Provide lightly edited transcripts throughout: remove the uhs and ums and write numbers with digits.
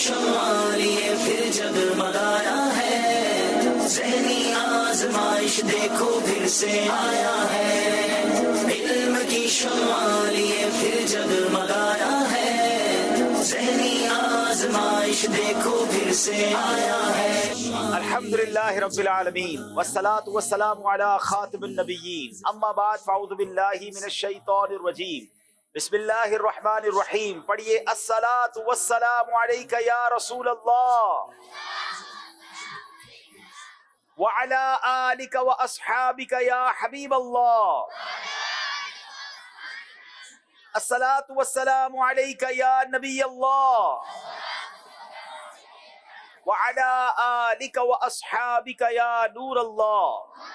شمع لیے پھر جگمگایا ہے، ذہنی آزمائش دیکھو پھر سے آیا ہے، علم کی شمع لیے پھر جگمگایا ہے، ذہنی آزمائش دیکھو پھر سے آیا ہے۔ الحمدللہ رب العالمین والصلاة والسلام علی خاتم النبیین، اما بعد فاعوذ باللہ من الشیطان الرجیم، بسم اللہ الرحمن الرحیم۔ پڑھیے الصلاة والسلام علیک یا رسول اللہ وعلی آلک واصحابک یا حبیب اللہ، الصلاة والسلام علیک یا نبی اللہ وعلی آلک واصحابک یا نور اللہ۔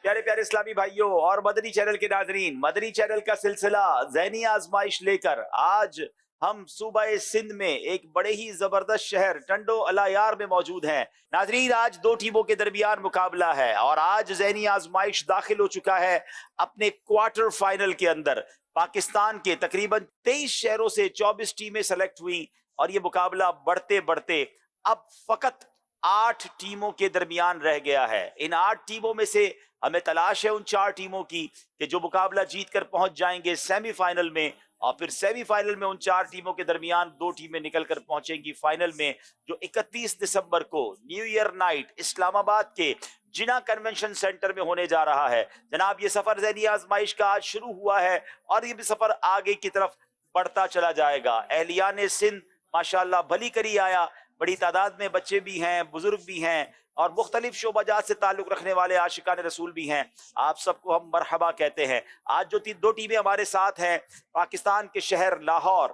پیارے پیارے اسلامی بھائیوں اور مدنی چینل کے ناظرین، مدنی چینل کا سلسلہ ذہنی آزمائش لے کر آج ہم صوبہ سندھ میں ایک بڑے ہی زبردست شہر ٹنڈو الایار میں موجود ہیں۔ ناظرین، آج دو ٹیموں کے درمیان مقابلہ ہے اور آج ذہنی آزمائش داخل ہو چکا ہے اپنے کوارٹر فائنل کے اندر۔ پاکستان کے تقریباً 23 شہروں سے 24 ٹیمیں سلیکٹ ہوئی اور یہ مقابلہ بڑھتے بڑھتے اب فقط 8 ٹیموں کے درمیان رہ گیا ہے۔ ان 8 ٹیموں میں سے ہمیں تلاش ہے ان 4 ٹیموں کی کہ جو مقابلہ جیت کر پہنچ جائیں گے سیمی فائنل میں، اور پھر سیمی فائنل میں ان 4 ٹیموں کے درمیان 2 ٹیمیں نکل کر پہنچیں گی فائنل میں، جو 31 دسمبر کو نیو ایئر نائٹ اسلام آباد کے جنا کنونشن سینٹر میں ہونے جا رہا ہے۔ جناب، یہ سفر ذہنی آزمائش کا آج شروع ہوا ہے اور یہ بھی سفر آگے کی طرف بڑھتا چلا جائے گا۔ اہلیان سندھ ماشاءاللہ بھلی کری آیا، بڑی تعداد میں بچے بھی ہیں، بزرگ بھی ہیں اور مختلف شعبہ جات سے تعلق رکھنے والے عاشقان رسول بھی ہیں۔ آپ سب کو ہم مرحبا کہتے ہیں۔ آج جو 2 ٹیمیں ہمارے ساتھ ہیں، پاکستان کے شہر لاہور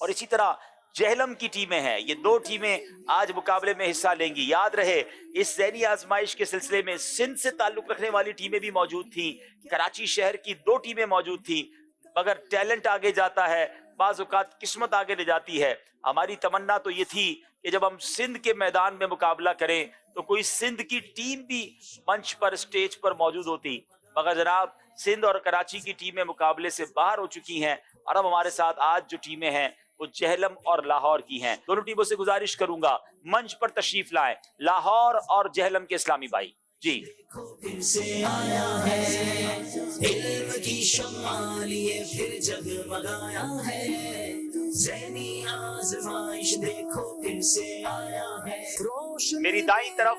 اور اسی طرح جہلم کی ٹیمیں ہیں، یہ 2 ٹیمیں آج مقابلے میں حصہ لیں گی۔ یاد رہے، اس ذہنی آزمائش کے سلسلے میں سندھ سے تعلق رکھنے والی ٹیمیں بھی موجود تھیں، کراچی شہر کی 2 ٹیمیں موجود تھیں، مگر ٹیلنٹ آگے جاتا ہے، بعض اوقات قسمت آگے لے جاتی ہے۔ ہماری تمنا تو یہ تھی کہ جب ہم سندھ کے میدان میں مقابلہ کریں تو کوئی سندھ کی ٹیم بھی منچ پر اسٹیج پر موجود ہوتی، مگر جناب سندھ اور کراچی کی ٹیمیں مقابلے سے باہر ہو چکی ہیں اور اب ہمارے ساتھ آج جو ٹیمیں ہیں وہ جہلم اور لاہور کی ہیں۔ دونوں ٹیموں سے گزارش کروں گا منچ پر تشریف لائیں لاہور اور جہلم کے اسلامی بھائی۔ جی پھر سے آیا ہے، علم کی شمع لیے پھر جگمگایا ہے، ذہنی آزمائش دیکھو پھر سے آیا ہے۔ میری دائیں طرف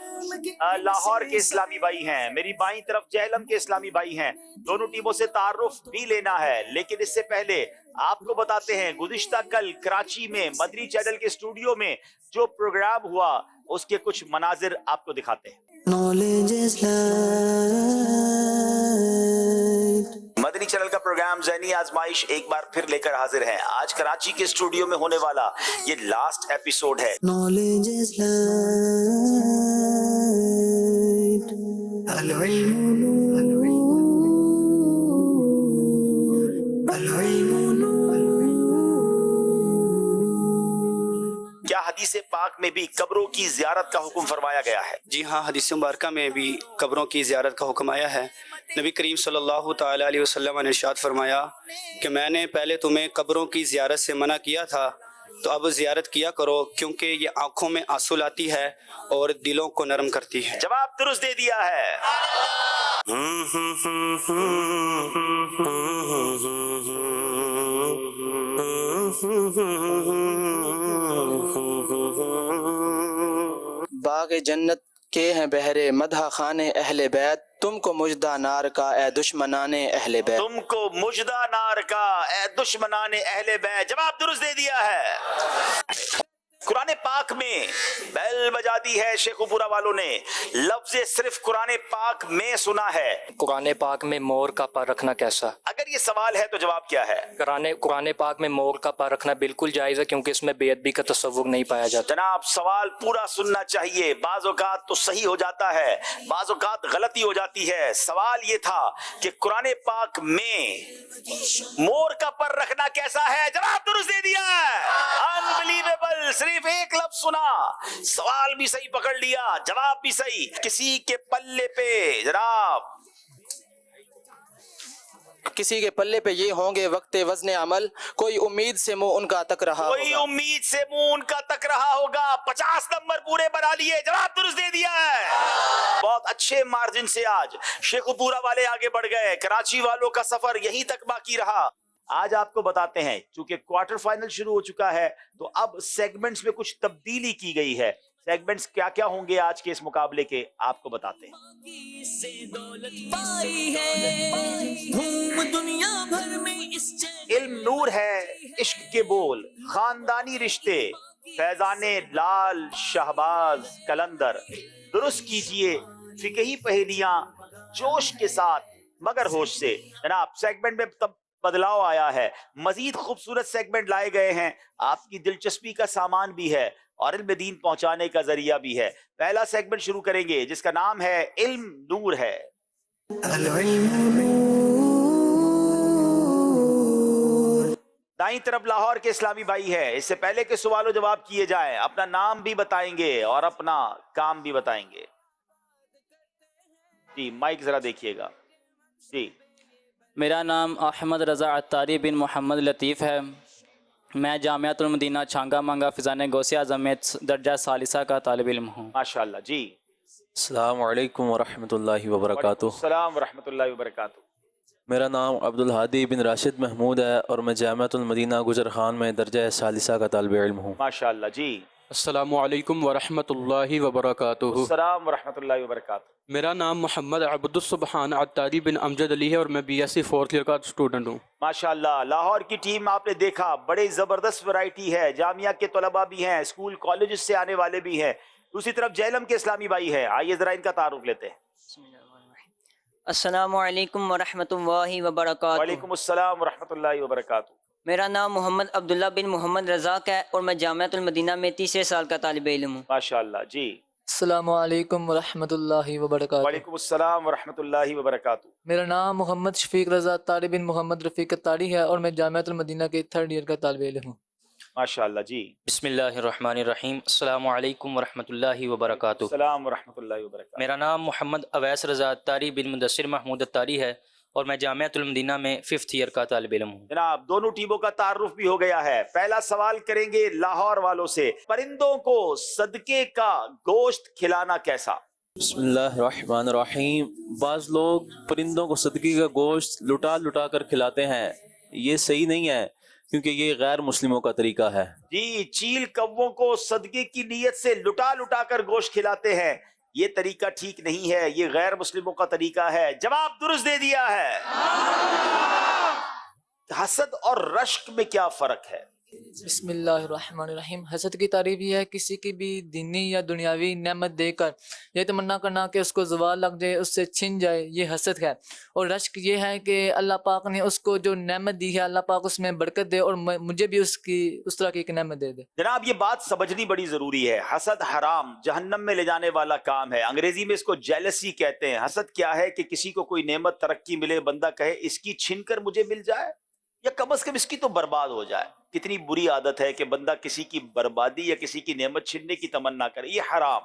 لاہور کے اسلامی بھائی ہیں، میری بائیں طرف جہلم کے اسلامی بھائی ہیں۔ دونوں ٹیموں سے تعارف بھی لینا ہے، لیکن اس سے پہلے آپ کو بتاتے ہیں گزشتہ کل کراچی میں مدنی چینل کے اسٹوڈیو میں جو پروگرام ہوا اس کے کچھ مناظر آپ کو دکھاتے ہیں۔ مدنی چینل کا پروگرام ذہنی آزمائش ایک بار پھر لے کر حاضر ہیں۔ آج کراچی کے اسٹوڈیو میں ہونے والا یہ لاسٹ ایپیسوڈ ہے۔ کیا حدیث پاک میں بھی قبروں کی زیارت کا حکم فرمایا گیا ہے؟ جی ہاں، حدیث مبارکہ میں بھی قبروں کی زیارت کا حکم آیا ہے۔ نبی کریم صلی اللہ تعالیٰ علیہ وسلم نے ارشاد فرمایا کہ میں نے پہلے تمہیں قبروں کی زیارت سے منع کیا تھا، تو اب زیارت کیا کرو، کیونکہ یہ آنکھوں میں آنسو لاتی ہے اور دلوں کو نرم کرتی ہے۔ جواب درست دے دیا ہے۔ باغ جنت کے ہیں بہرے مدح خان اہل بیت، تم کو مجدہ نار کا اے دشمنان اہل بیت۔ تم کو مجدہ نار کا اے دشمنان اہل بیت، جواب درست دے دیا ہے۔ قرآن پاک میں بیل بجا دی ہے شیخ پورا والوں نے، لفظ صرف قرآن پاک میں سنا ہے۔ قرآن پاک میں مور کا پر رکھنا کیسا؟ اگر یہ سوال ہے تو جواب کیا ہے؟ قرآن پاک میں مور کا پر رکھنا بالکل جائز ہے، کیونکہ اس میں بے ادبی کا تصور نہیں پایا جاتا۔ جناب سوال پورا سننا چاہیے، بعض اوقات تو صحیح ہو جاتا ہے، بعض اوقات غلطی ہو جاتی ہے۔ سوال یہ تھا کہ قرآن پاک میں مور کا پر رکھنا کیسا ہے، جواب درست دے دیا ہے۔ انبلیویبل، صرف ایک لفظ سنا، سوال بھی صحیح پکڑ لیا، جواب بھی صحیح۔ کسی کے پلے پہ جناب کسی کے پلے پہ یہ ہوں گے وقت وزن عمل، کوئی امید سے منہ ان کا تک رہا کوئی ہوگا۔ امید سے منہ ان کا تک رہا ہوگا۔ 50 نمبر پورے بنا لیے، جواب درست دے دیا ہے۔ بہت اچھے مارجن سے آج شیخ پورا والے آگے بڑھ گئے، کراچی والوں کا سفر یہیں تک باقی رہا۔ آج آپ کو بتاتے ہیں چونکہ کوارٹر فائنل شروع ہو چکا ہے تو اب سیگمنٹس میں کچھ تبدیلی کی گئی ہے۔ سیگمنٹس کیا کیا ہوں گے آج کے اس مقابلے کے، آپ کو بتاتے ہیں۔ سے دولت پائی ہے، دھوم دنیا بھر میں اس علم نور ہے، عشق کے بول، خاندانی رشتے، فیضان لال شہباز کلندر۔ درست کیجئے فقہی پہیلیاں جوش کے ساتھ مگر ہوش سے۔ جناب سیگمنٹ میں تب بدلاؤ آیا ہے، مزید خوبصورت سیگمنٹ لائے گئے ہیں، آپ کی دلچسپی کا سامان بھی ہے اور علم دین پہنچانے کا ذریعہ بھی ہے۔ پہلا سیگمنٹ شروع کریں گے جس کا نام ہے علم نور ہے۔ دائیں طرف لاہور کے اسلامی بھائی ہے، اس سے پہلے کہ سوال و جواب کیے جائیں اپنا نام بھی بتائیں گے اور اپنا کام بھی بتائیں گے۔ جی مائک ذرا دیکھیے گا۔ جی میرا نام احمد رضا عطاری بن محمد لطیف ہے، میں جامعۃ المدینہ چھانگا مانگا فضان غوثیہ اعظم میں درجہ ثالثہ کا طالب علم ہوں۔ ماشاءاللہ۔ جی السلام علیکم ورحمۃ اللہ وبرکاتہ۔ السلام ورحمۃ اللہ وبرکاتہ۔ میرا نام عبدالہادی بن راشد محمود ہے اور میں جامعۃ المدینہ گجر خان میں درجہ ثالثہ کا طالب علم ہوں۔ ماشاءاللہ۔ جی السلام علیکم ورحمۃ اللہ وبرکاتہ۔ السلام ورحمۃ اللہ وبرکاتہ۔ میرا نام محمد عبد السبحان عطاری بن امجد علی ہے اور میں B S C 4th year کا اسٹوڈنٹ ہوں۔ ماشاءاللہ۔ لاہور کی ٹیم آپ نے دیکھا بڑے زبردست ورائٹی ہے، جامعہ کے طلباء بھی ہیں، اسکول کالجز سے آنے والے بھی ہیں۔ دوسری طرف جہلم کے اسلامی بھائی ہیں، آئیے ذرا ان کا تعارف لیتے ہیں۔ السلام علیکم ورحمۃ اللہ وبرکاتہ۔ وعلیکم السلام ورحمۃ اللہ وبرکاتہ۔ میرا نام محمد عبداللہ بن محمد رزاق ہے اور میں جامعۃ المدینہ میں تیسرے سال کا طالب علم ہوں۔ ماشاءاللہ۔ جی السلام علیکم ورحمۃ اللہ وبرکاتہ۔ وعلیکم السلام ورحمۃ اللہ وبرکاتہ۔ میرا نام محمد شفیق رضا طاری بن محمد رفیق طاری ہے اور میں جامعۃ المدینہ کے 3rd ایئر کا طالب علم ہوں۔ ماشاءاللہ۔ جی بسم اللہ الرحمن الرحیم۔ السلام علیکم ورحمۃ اللہ وبرکاتہ۔ السلام ورحمۃ اللہ وبرکاتہ۔ میرا نام محمد اویس رضا عطاری بن مدثر محمود عطاری ہے اور میں جامعۃ المدینہ میں 5th ایئر کا طالب علم ہوں۔ جناب دونوں ٹیموں کا تعارف بھی ہو گیا ہے۔ پہلا سوال کریں گے لاہور والوں سے، پرندوں کو صدقے کا گوشت کھلانا کیسا؟ بسم اللہ الرحمن الرحیم۔ بعض لوگ پرندوں کو صدقے کا گوشت لٹا لٹا کر کھلاتے ہیں، یہ صحیح نہیں ہے کیونکہ یہ غیر مسلموں کا طریقہ ہے۔ جی چیل کووں کو صدقے کی نیت سے لٹا لٹا کر گوشت کھلاتے ہیں، یہ طریقہ ٹھیک نہیں ہے، یہ غیر مسلموں کا طریقہ ہے۔ جواب درست دے دیا ہے۔ حسد اور رشک میں کیا فرق ہے؟ بسم اللہ الرحمن الرحیم۔ حسد کی تعریف یہ ہے کسی کی بھی دینی یا دنیاوی نعمت دے کر یہ تمنا کرنا کہ اس کو زوال لگ جائے، اس سے چھن جائے، یہ حسد ہے۔ اور رشک یہ ہے کہ اللہ پاک نے اس کو جو نعمت دی ہے اللہ پاک اس میں برکت دے اور مجھے بھی اس طرح کی ایک نعمت دے دے۔ جناب یہ بات سمجھنی بڑی ضروری ہے۔ حسد حرام، جہنم میں لے جانے والا کام ہے۔ انگریزی میں اس کو جیلسی کہتے ہیں۔ حسد کیا ہے کہ کسی کو کوئی نعمت ترقی ملے، بندہ کہے اس کی چھن کر مجھے مل جائے یا کم از کم اس کی تو برباد ہو جائے۔ کتنی بری عادت ہے کہ بندہ کسی کی بربادی یا کسی کی نعمت چھننے کی تمنا کرے، یہ حرام۔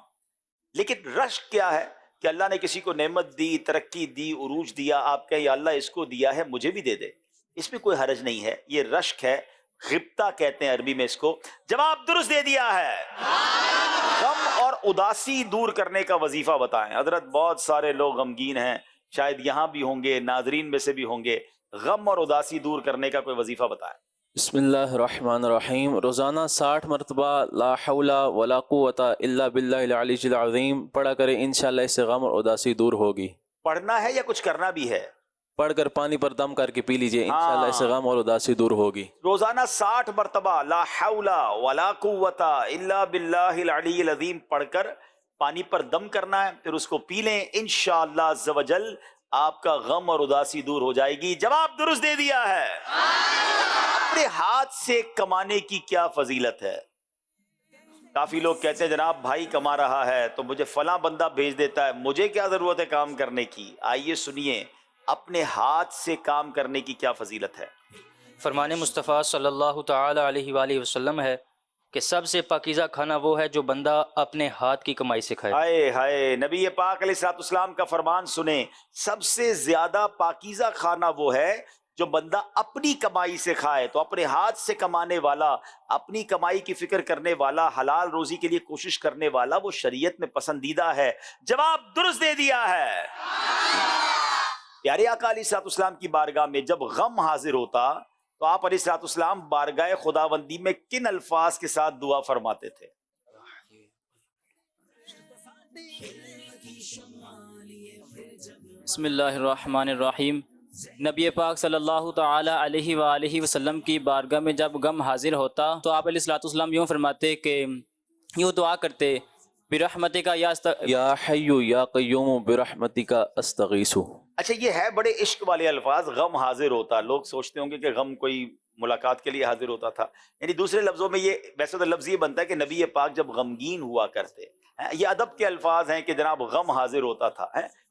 لیکن رشک کیا ہے کہ اللہ نے کسی کو نعمت دی، ترقی دی، عروج دیا، آپ کہیں یا اللہ اس کو دیا ہے مجھے بھی دے دے، اس میں کوئی حرج نہیں ہے، یہ رشک ہے، غبطہ کہتے ہیں عربی میں اس کو۔ جواب درست دے دیا ہے۔ غم اور اداسی دور کرنے کا وظیفہ بتائیں۔ حضرت بہت سارے لوگ غمگین ہیں، شاید یہاں بھی ہوں گے، ناظرین میں سے بھی ہوں گے، غم اور اداسی دور کرنے کا کوئی وظیفہ بتائیں۔ بسم اللہ الرحمن الرحیم۔ روزانہ 60 مرتبہ لا حول ولا قوت الا باللہ العلی العظیم پڑھا کرے، انشاءاللہ اس سے غم اور اداسی دور ہوگی۔ پڑھنا ہے یا کچھ کرنا بھی ہے؟ پڑھ کر پانی پر دم کر کے پی لیجئے، انشاءاللہ اس سے غم اور اداسی دور ہوگی۔ روزانہ 60 مرتبہ لا حول ولا قوت الا باللہ العلی العظیم پڑھ کر پانی پر دم کرنا ہے، پھر اس کو پی لیں، انشاءاللہ عز و جل آپ کا غم اور اداسی دور ہو جائے گی۔ جواب درست دے دیا ہے۔ اپنے ہاتھ سے کمانے کی کیا فضیلت ہے؟ کافی لوگ کہتے ہیں جناب بھائی کما رہا ہے تو مجھے فلاں بندہ بھیج دیتا ہے، مجھے کیا ضرورت ہے کام کرنے کی؟ آئیے سنیے اپنے ہاتھ سے کام کرنے کی کیا فضیلت ہے۔ فرمان مصطفیٰ صلی اللہ تعالی علیہ وآلہ وسلم ہے کہ سب سے پاکیزہ کھانا وہ ہے جو بندہ اپنے ہاتھ کی کمائی سے کھائے۔ ہائے ہائے، نبی پاک علیہ الصلوۃ والسلام کا فرمان سنیں، سب سے زیادہ پاکیزہ کھانا وہ ہے جو بندہ اپنی کمائی سے کھائے۔ تو اپنے ہاتھ سے کمانے والا، اپنی کمائی کی فکر کرنے والا، حلال روزی کے لیے کوشش کرنے والا، وہ شریعت میں پسندیدہ ہے۔ جواب درست دے دیا ہے۔ پیارے آقا علیہ الصلوۃ والسلام کی بارگاہ میں جب غم حاضر ہوتا تو آپ علیہ الصلوۃ والسلام بارگاہ خداوندی میں کن الفاظ کے ساتھ دعا فرماتے تھے؟ بسم اللہ الرحمن الرحیم۔ نبی پاک صلی اللہ تعالی علیہ وآلہ وسلم کی بارگاہ میں جب غم حاضر ہوتا تو آپ علیہ الصلوۃ والسلام یوں فرماتے کہ یوں دعا کرتے، برحمتک یا حی یا قیوم برحمتک استغیث۔ اچھا، یہ ہے بڑے عشق والے الفاظ، غم حاضر ہوتا۔ لوگ سوچتے ہوں گے کہ غم کوئی ملاقات کے لیے حاضر ہوتا تھا، یعنی دوسرے لفظوں میں یہ ویسے تو لفظ یہ بنتا ہے کہ نبی پاک جب غمگین ہوا کرتے، یہ ادب کے الفاظ ہیں کہ جناب غم حاضر ہوتا تھا،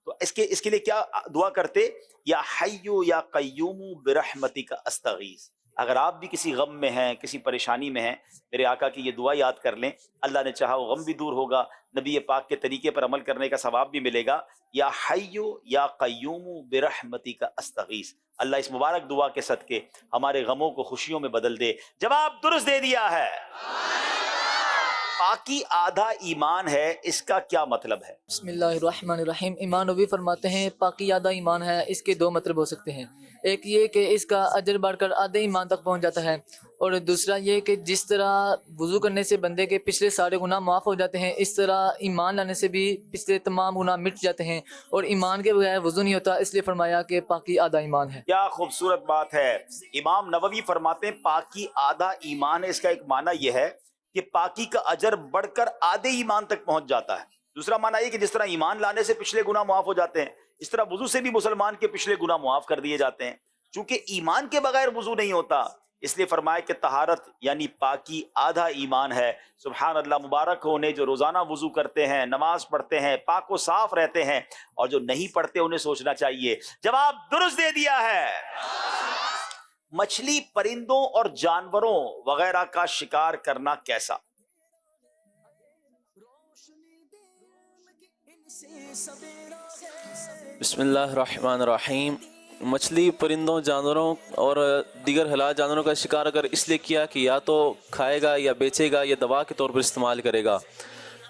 تو اس کے لیے کیا دعا کرتے؟ یا حی یا قیوم برحمتک استغیث۔ اگر آپ بھی کسی غم میں ہیں، کسی پریشانی میں ہیں، میرے آقا کی یہ دعا یاد کر لیں، اللہ نے چاہا وہ غم بھی دور ہوگا، نبی پاک کے طریقے پر عمل کرنے کا ثواب بھی ملے گا۔ یا حی یا قیوم برحمتک استغیث، اللہ اس مبارک دعا کے صدقے ہمارے غموں کو خوشیوں میں بدل دے۔ جواب درست دے دیا ہے۔ پاکی آدھا ایمان ہے، اس کا کیا مطلب ہے؟ بسم اللہ الرحمن الرحیم۔ امام نبوی فرماتے ہیں پاکی آدھا ایمان ہے، اس کے دو مطلب ہو سکتے ہیں۔ ایک یہ کہ اس کا اجر بڑھ کر آدھے ایمان تک پہنچ جاتا ہے، اور دوسرا یہ کہ جس طرح وضو کرنے سے بندے کے پچھلے سارے گناہ معاف ہو جاتے ہیں، اس طرح ایمان لانے سے بھی پچھلے تمام گناہ مٹ جاتے ہیں، اور ایمان کے بغیر وضو نہیں ہوتا، اس لیے فرمایا کہ پاکی آدھا ایمان ہے۔ کیا خوبصورت بات ہے۔ امام نووی فرماتے ہیں پاکی آدھا ایمان ہے، اس کا ایک معنی یہ ہے کہ پاکی کا اجر بڑھ کر آدھے ایمان تک پہنچ جاتا ہے۔ دوسرا معنی یہ کہ جس طرح ایمان لانے سے پچھلے گناہ معاف ہو جاتے ہیں، اس طرح وضو سے بھی مسلمان کے پچھلے گناہ معاف کر دیے جاتے ہیں۔ چونکہ ایمان کے بغیر وضو نہیں ہوتا، اس لیے فرمایا کہ طہارت یعنی پاکی آدھا ایمان ہے۔ سبحان اللہ، مبارک ہو انہیں جو روزانہ وضو کرتے ہیں، نماز پڑھتے ہیں، پاک و صاف رہتے ہیں، اور جو نہیں پڑھتے انہیں سوچنا چاہیے۔ جواب درست دے دیا ہے۔ مچھلی، پرندوں اور جانوروں وغیرہ کا شکار کرنا کیسا؟ بسم اللہ الرحمن الرحیم۔ مچھلی، پرندوں، جانوروں اور دیگر حلال جانوروں کا شکار اگر اس لیے کیا کہ یا تو کھائے گا یا بیچے گا یا دوا کے طور پر استعمال کرے گا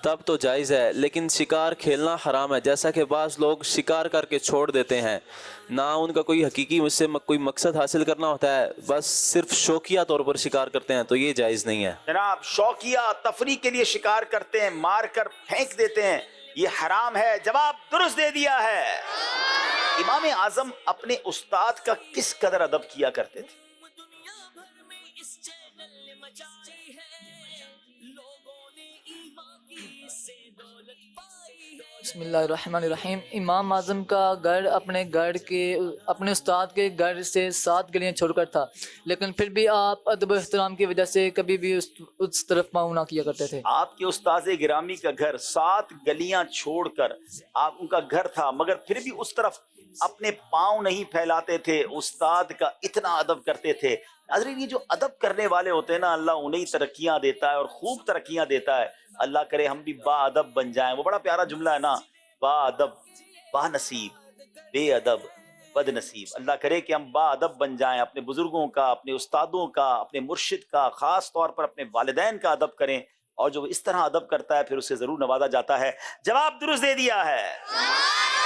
تب تو جائز ہے، لیکن شکار کھیلنا حرام ہے، جیسا کہ بعض لوگ شکار کر کے چھوڑ دیتے ہیں، نہ ان کا کوئی حقیقی مجھ سے کوئی مقصد حاصل کرنا ہوتا ہے، بس صرف شوقیہ طور پر شکار کرتے ہیں، تو یہ جائز نہیں ہے۔ جناب شوقیہ تفریح کے لیے شکار کرتے ہیں، مار کر پھینک دیتے ہیں، یہ حرام ہے۔ جواب درست دے دیا ہے۔ امام اعظم اپنے استاد کا کس قدر ادب کیا کرتے تھے؟ بسم اللہ الرحمن الرحیم۔ امام اعظم کا گھر اپنے استاد کے گھر سے 7 گلیاں چھوڑ کر تھا، لیکن پھر بھی آپ ادب و احترام کی وجہ سے کبھی بھی اس طرف پاؤں نہ کیا کرتے تھے۔ آپ کے استاذ گرامی کا گھر 7 گلیاں چھوڑ کر آپ ان کا گھر تھا، مگر پھر بھی اس طرف اپنے پاؤں نہیں پھیلاتے تھے، استاد کا اتنا ادب کرتے تھے۔ ناظرین، یہ جو ادب کرنے والے ہوتے ہیں نا، اللہ انہیں ترقیاں دیتا ہے اور خوب ترقیاں دیتا ہے۔ اللہ کرے ہم بھی با ادب بن جائیں۔ وہ بڑا پیارا جملہ ہے نا، با ادب با نصیب، بے ادب بد نصیب۔ اللہ کرے کہ ہم با ادب بن جائیں، اپنے بزرگوں کا، اپنے استادوں کا، اپنے مرشد کا، خاص طور پر اپنے والدین کا ادب کریں، اور جو اس طرح ادب کرتا ہے پھر اسے ضرور نوازا جاتا ہے۔ جواب درست دے دیا ہے۔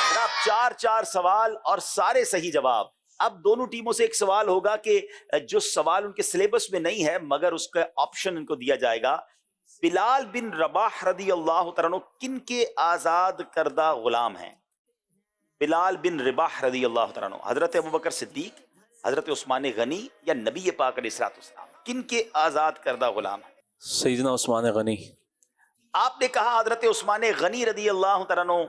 جناب 4 سوال اور سارے صحیح جواب۔ اب دونوں ٹیموں سے ایک سوال ہوگا کہ جو سوال ان کے سلیبس میں نہیں ہے مگر اس کا آپشن ان کو دیا جائے گا۔ بلال بن رباح رضی اللہ تعالیٰ عنہ کن کے آزاد کردہ غلام ہیں؟ بلال بن رباح رضی اللہ تعالیٰ عنہ، حضرت ابوبکر صدیق، حضرت عثمان غنی یا نبی پاک علیہ الصلوۃ والسلام، کن کے آزاد کردہ غلام ہیں؟ سیدنا عثمان غنی۔ آپ نے کہا حضرت عثمان غنی رضی اللہ تعالیٰ عنہ،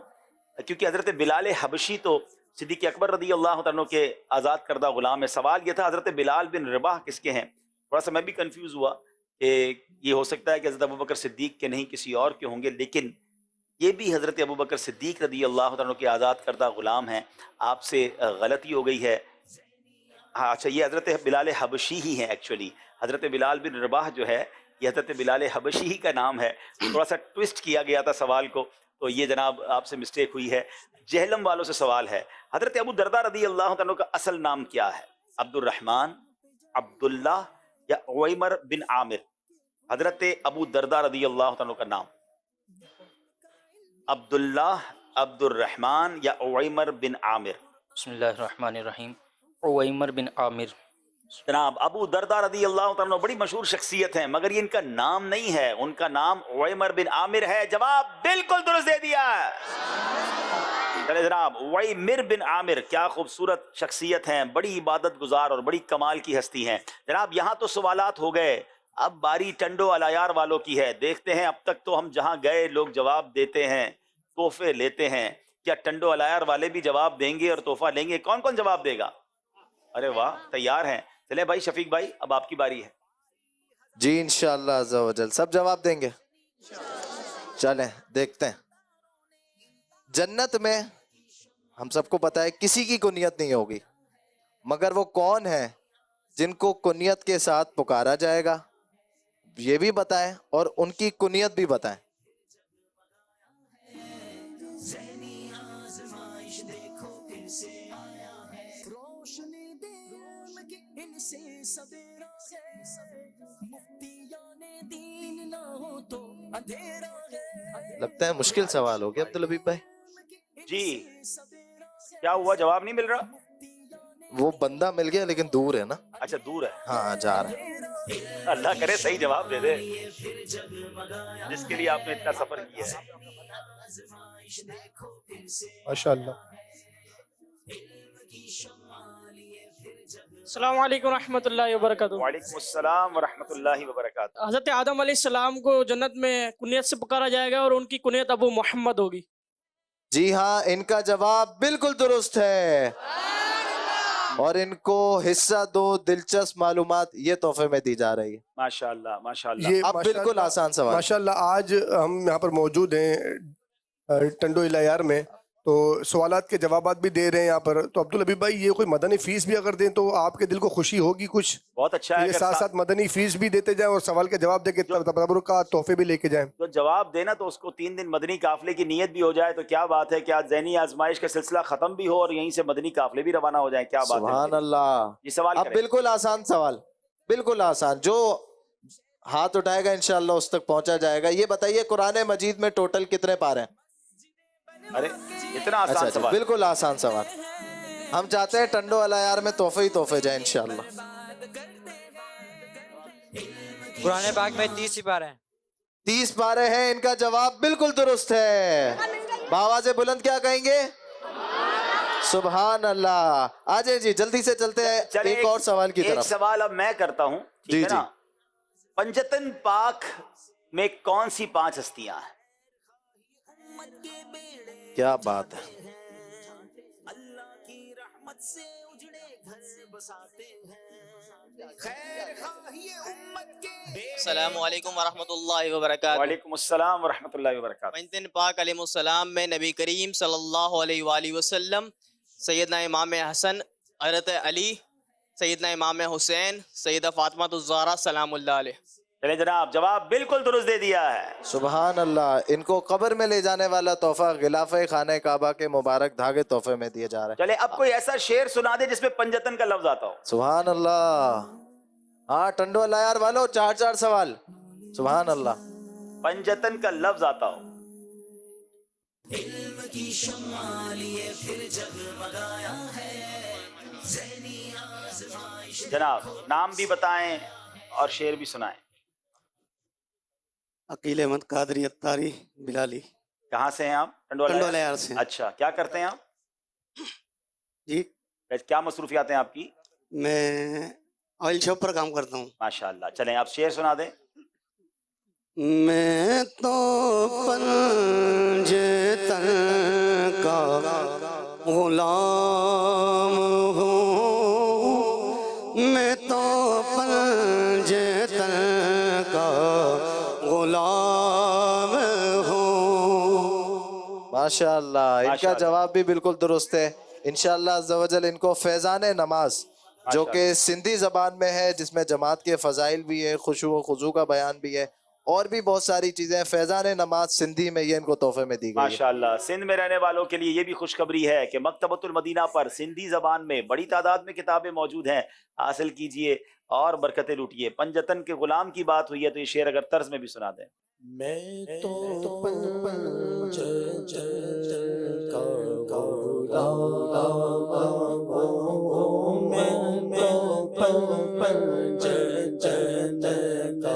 کیونکہ حضرت بلال حبشی تو صدیق اکبر رضی اللہ تعالیٰ عنہ کے آزاد کردہ غلام ہے۔ سوال یہ تھا حضرت بلال بن رباح کس کے ہیں؟ تھوڑا سا میں بھی کنفیوز ہوا کہ یہ ہو سکتا ہے کہ حضرت ابوبکر صدیق کے نہیں کسی اور کے ہوں گے، لیکن یہ بھی حضرت ابوبکر صدیق رضی اللہ تعالیٰ عنہ کے آزاد کردہ غلام ہیں۔ آپ سے غلطی ہو گئی ہے۔ ہاں اچھا، یہ حضرت بلال حبشی ہی ہیں ایکچولی۔ حضرت بلال بن رباح جو ہے یہ حضرت بلال حبشی ہی کا نام ہے، تھوڑا سا ٹوسٹ کیا گیا تھا سوال کو، تو یہ جناب آپ سے مسٹیک ہوئی ہے۔ جہلم والوں سے سوال ہے، حضرت ابو درداء رضی اللہ عنہ کا اصل نام کیا ہے؟ عبد الرحمن، عبداللہ یا عویمر بن عامر؟ حضرت ابو درداء رضی اللہ عنہ کا نام عبداللہ، عبد الرحمن یا عویمر بن عامر؟ بسم اللہ الرحمن الرحیم، عویمر بن عامر۔ جناب ابو درداء رضی اللہ عنہ بڑی مشہور شخصیت ہیں، مگر یہ ان کا نام نہیں ہے، ان کا نام عویمر بن عامر ہے۔ جواب بالکل درست دے دیا ہے۔ چلے جناب، عویمر بن عامر کیا خوبصورت شخصیت ہیں، بڑی عبادت گزار اور بڑی کمال کی ہستی ہیں۔ جناب یہاں تو سوالات ہو گئے، اب باری ٹنڈو الایار والوں کی ہے۔ دیکھتے ہیں اب تک تو ہم جہاں گئے لوگ جواب دیتے ہیں، تحفے لیتے ہیں، کیا ٹنڈو الایار والے بھی جواب دیں گے اور تحفہ لیں گے؟ کون کون جواب دے گا؟ ارے واہ، تیار ہیں۔ چلے بھائی شفیق بھائی، اب آپ کی باری ہے۔ جی انشاءاللہ عز و جل سب جواب دیں گے۔ چلیں دیکھتے ہیں۔ جنت میں ہم سب کو پتا ہے کسی کی کنیت نہیں ہوگی، مگر وہ کون ہے جن کو کنیت کے ساتھ پکارا جائے گا، یہ بھی بتائیں اور ان کی کنیت بھی بتائیں۔ لگتا ہے مشکل سوال ہو گیا عبدالحبیب بھائی۔ جی کیا ہوا، جواب نہیں مل رہا؟ وہ بندہ مل گیا لیکن دور ہے نا۔ اچھا دور ہے، ہاں جا رہا ہے۔ اللہ کرے صحیح جواب دے دے جس کے لیے آپ نے اتنا سفر کیا ہے۔ ماشاءاللہ۔ السلام علیکم ورحمۃ اللہ وبرکاتہ۔ وعلیکم السلام ورحمۃ اللہ وبرکاتہ۔ حضرت آدم علیہ السلام کو جنت میں کنیت سے پکارا جائے گا اور ان کی کنیت ابو محمد ہوگی۔ جی ہاں، ان کا جواب بالکل درست ہے، اور ان کو حصہ دو دلچسپ معلومات یہ تحفے میں دی جا رہی ہے۔ ماشاءاللہ ماشاءاللہ۔ یہ اب بالکل آسان سوال۔ ماشاءاللہ آج ہم یہاں پر موجود ہیں ٹنڈو الایار میں، تو سوالات کے جوابات بھی دے رہے ہیں یہاں پر۔ تو عبدالحبیب بھائی یہ کوئی مدنی فیس بھی اگر دیں تو آپ کے دل کو خوشی ہوگی کچھ؟ بہت اچھا ہے، یہ ساتھ ساتھ مدنی فیس بھی دیتے جائیں اور سوال کے جواب دے کے تبرک کا تحفے بھی لے کے جائیں۔ تو جواب دینا تو اس کو 3 دن مدنی قافلے کی نیت بھی ہو جائے تو کیا بات ہے، کیا ذہنی آزمائش کا سلسلہ ختم بھی ہو اور یہیں سے مدنی قافلے بھی روانہ ہو جائیں، کیا بات ہے؟ سبحان اللہ۔ یہ سوال اب کریں۔ بالکل آسان سوال، بالکل آسان، جو ہاتھ اٹھائے گا انشاءاللہ اس تک پہنچا جائے گا۔ یہ بتائیے قرآن مجید میں ٹوٹل کتنے پارے ہیں؟ ارے اتنا آسان اچھا سوال۔ بالکل آسان سوال۔ ہم چاہتے ہیں ٹنڈو الایار میں تحفے ہی تحفے جائیں انشاءاللہ۔ قرآن پاک میں 30 سپارے ہیں۔ 30 پارے ہیں، ان کا جواب بالکل درست ہے۔ بآواز بلند کیا کہیں گے؟ سبحان اللہ۔ آجائیں جی جلدی سے چلتے ہیں ایک اور سوال کی ایک طرف۔ سوال اب میں کرتا ہوں، ٹھیک ہے نا؟ پنجتن پاک میں کون سی 5 ہستیاں ہیں؟ کیا بات ہے۔ السلام علیکم ورحمۃ اللہ وبرکاتہ۔ وعلیکم السلام ورحمۃ اللہ وبرکاتہ۔ پنجتن پاک علیہ السلام میں نبی کریم صلی اللہ علیہ وآلہ وسلم، سیدنا امام حسن، حضرت علی، سیدنا امام حسین، سیدہ فاطمہ الزہرا سلام اللہ علیہ۔ چلے جناب، جواب بالکل درست دے دیا ہے۔ سبحان اللہ۔ ان کو قبر میں لے جانے والا تحفہ غلاف خانہ کعبہ کے مبارک دھاگے تحفے میں دیے جا رہے ہیں۔ چلے اب کوئی ایسا شعر سنا دے جس میں پنجتن کا لفظ آتا ہو۔ سبحان اللہ۔ ہاں ٹنڈو الایار والو 4 سوال۔ سبحان اللہ۔ پنجتن کا لفظ آتا ہو۔ جناب نام بھی بتائیں اور شعر بھی سنائیں۔ عقیل احمد قادری اتاری بلالی۔ کہاں سے ہیں آپ؟ ٹنڈو الایار سے۔ اچھا، کیا کرتے ہیں آپ؟ جی کیا مصروفیات ہیں آپ کی؟ میں آئل شاپ پر کام کرتا ہوں۔ ماشاءاللہ۔ چلیں آپ شعر سنا دیں۔ میں تو پنجتن کا غلام ہوں، میں تو پنجتن کا غلام ہوں۔ ماشاءاللہ۔ ان کا جواب بھی بالکل درست ہے۔ انشاءاللہ عز و جل ان کو فیضان نماز جو کہ سندھی زبان میں ہے، جس میں جماعت کے فضائل بھی ہے، خشوع و خضوع کا بیان بھی ہے، اور بھی بہت ساری چیزیں ہیں۔ فیضان نماز سندھی میں یہ ان کو تحفے میں دی گئی ہے۔ ماشاءاللہ، سندھ میں رہنے والوں کے لیے یہ بھی خوشخبری ہے کہ مکتبۃ المدینہ پر سندھی زبان میں بڑی تعداد میں کتابیں موجود ہیں، حاصل کیجئے اور برکتیں لوٹیے۔ پنجتن کے غلام کی بات ہوئی ہے تو یہ شعر اگر طرز میں بھی سنا دیں۔ میں تو پنجتن کا غلام ہوں، میں تو پنجتن کا غلام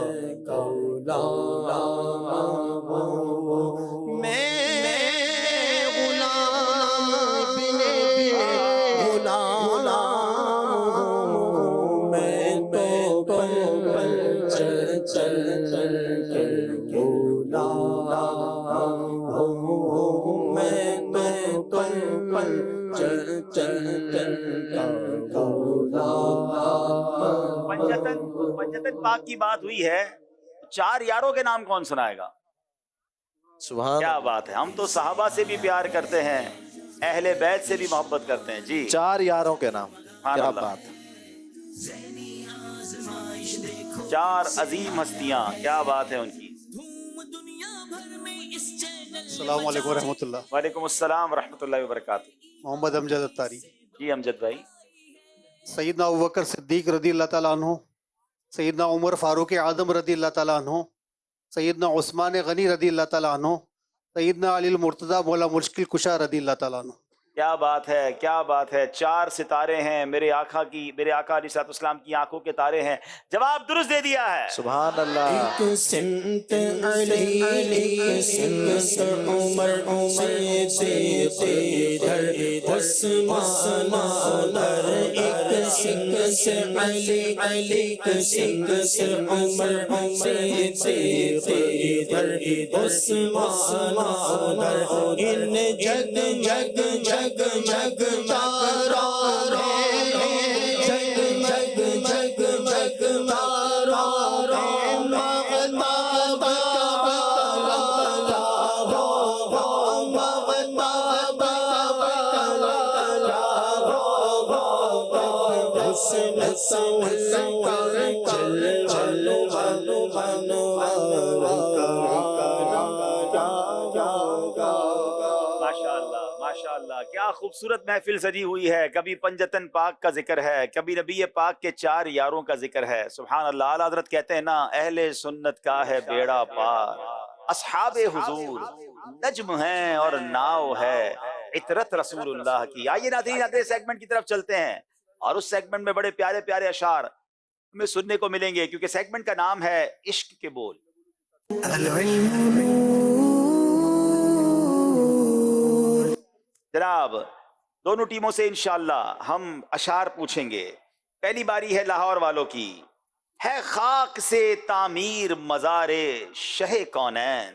ہوں، میں غلام بن غلام ہوں، میں تو پنجتن پنجتن پاک کی بات ہوئی ہے، 4 یاروں کے نام کون سنائے گا؟ سبحان کیا بات ہے، ہم تو صحابہ سے بھی پیار کرتے ہیں، اہل بیت سے بھی محبت کرتے ہیں جی۔ 4 یاروں کے نام، کیا اللہ، بات ہے۔ 4 عظیم ہستیاں، کیا بات ہے ان کی۔ السلام علیکم ورحمۃ اللہ۔ وعلیکم السلام ورحمۃ اللہ وبرکاتہ۔ محمد امجد اتاری۔ جی امجد بھائی۔ سیدنا ابوبکر صدیق رضی اللہ تعالیٰ عنہ، سیدنا عمر فاروق اعظم رضی اللہ تعالیٰ عنہ، سیدنا عثمان غنی رضی اللہ تعالیٰ عنہ، سیدنا علی المرتضیٰ مولا مشکل کشا رضی اللہ تعالیٰ عنہ۔ کیا بات ہے، کیا بات ہے، 4 ستارے ہیں میرے آقا علیہ الصلوۃ والسلام کی آنکھوں کے تارے ہیں۔ جواب درست دے دیا ہے، سبحان اللہ۔ ایک سمت علی، ایک سمت عمر، صدیق ادھر عثمان ادھر، ایک سمت علی، ایک سمت عمر، صدیق ادھر عثمان ادھر، ان جگ جگ جگ جگ تارا رے، جگ جگ جگ جگ تارا رے، مغتاب حسن سنور چل چلو ماشاءاللہ، کیا خوبصورت محفل سجی ہوئی ہے۔ کبھی پنجتن پاک کا ذکر ہے، کبھی نبی پاک کے 4 یاروں کا ذکر ہے۔ سبحان اللہ۔ اعلیٰ حضرت کہتے ہیں نا، اہل سنت کا ہے بیڑا پار، اصحاب حضور نجم ہیں اور ناؤ ہے عطرت رسول اللہ کی۔ آئیے ناظرین اگلے سیگمنٹ کی طرف چلتے ہیں، اور اس سیگمنٹ میں بڑے پیارے پیارے اشعار ہمیں سننے کو ملیں گے، کیونکہ سیگمنٹ کا نام ہے عشق کے بول۔ جناب دونوں ٹیموں سے انشاءاللہ ہم اشعار پوچھیں گے۔ پہلی باری ہے لاہور والوں کی۔ ہے خاک سے تعمیر مزار شہ کونین،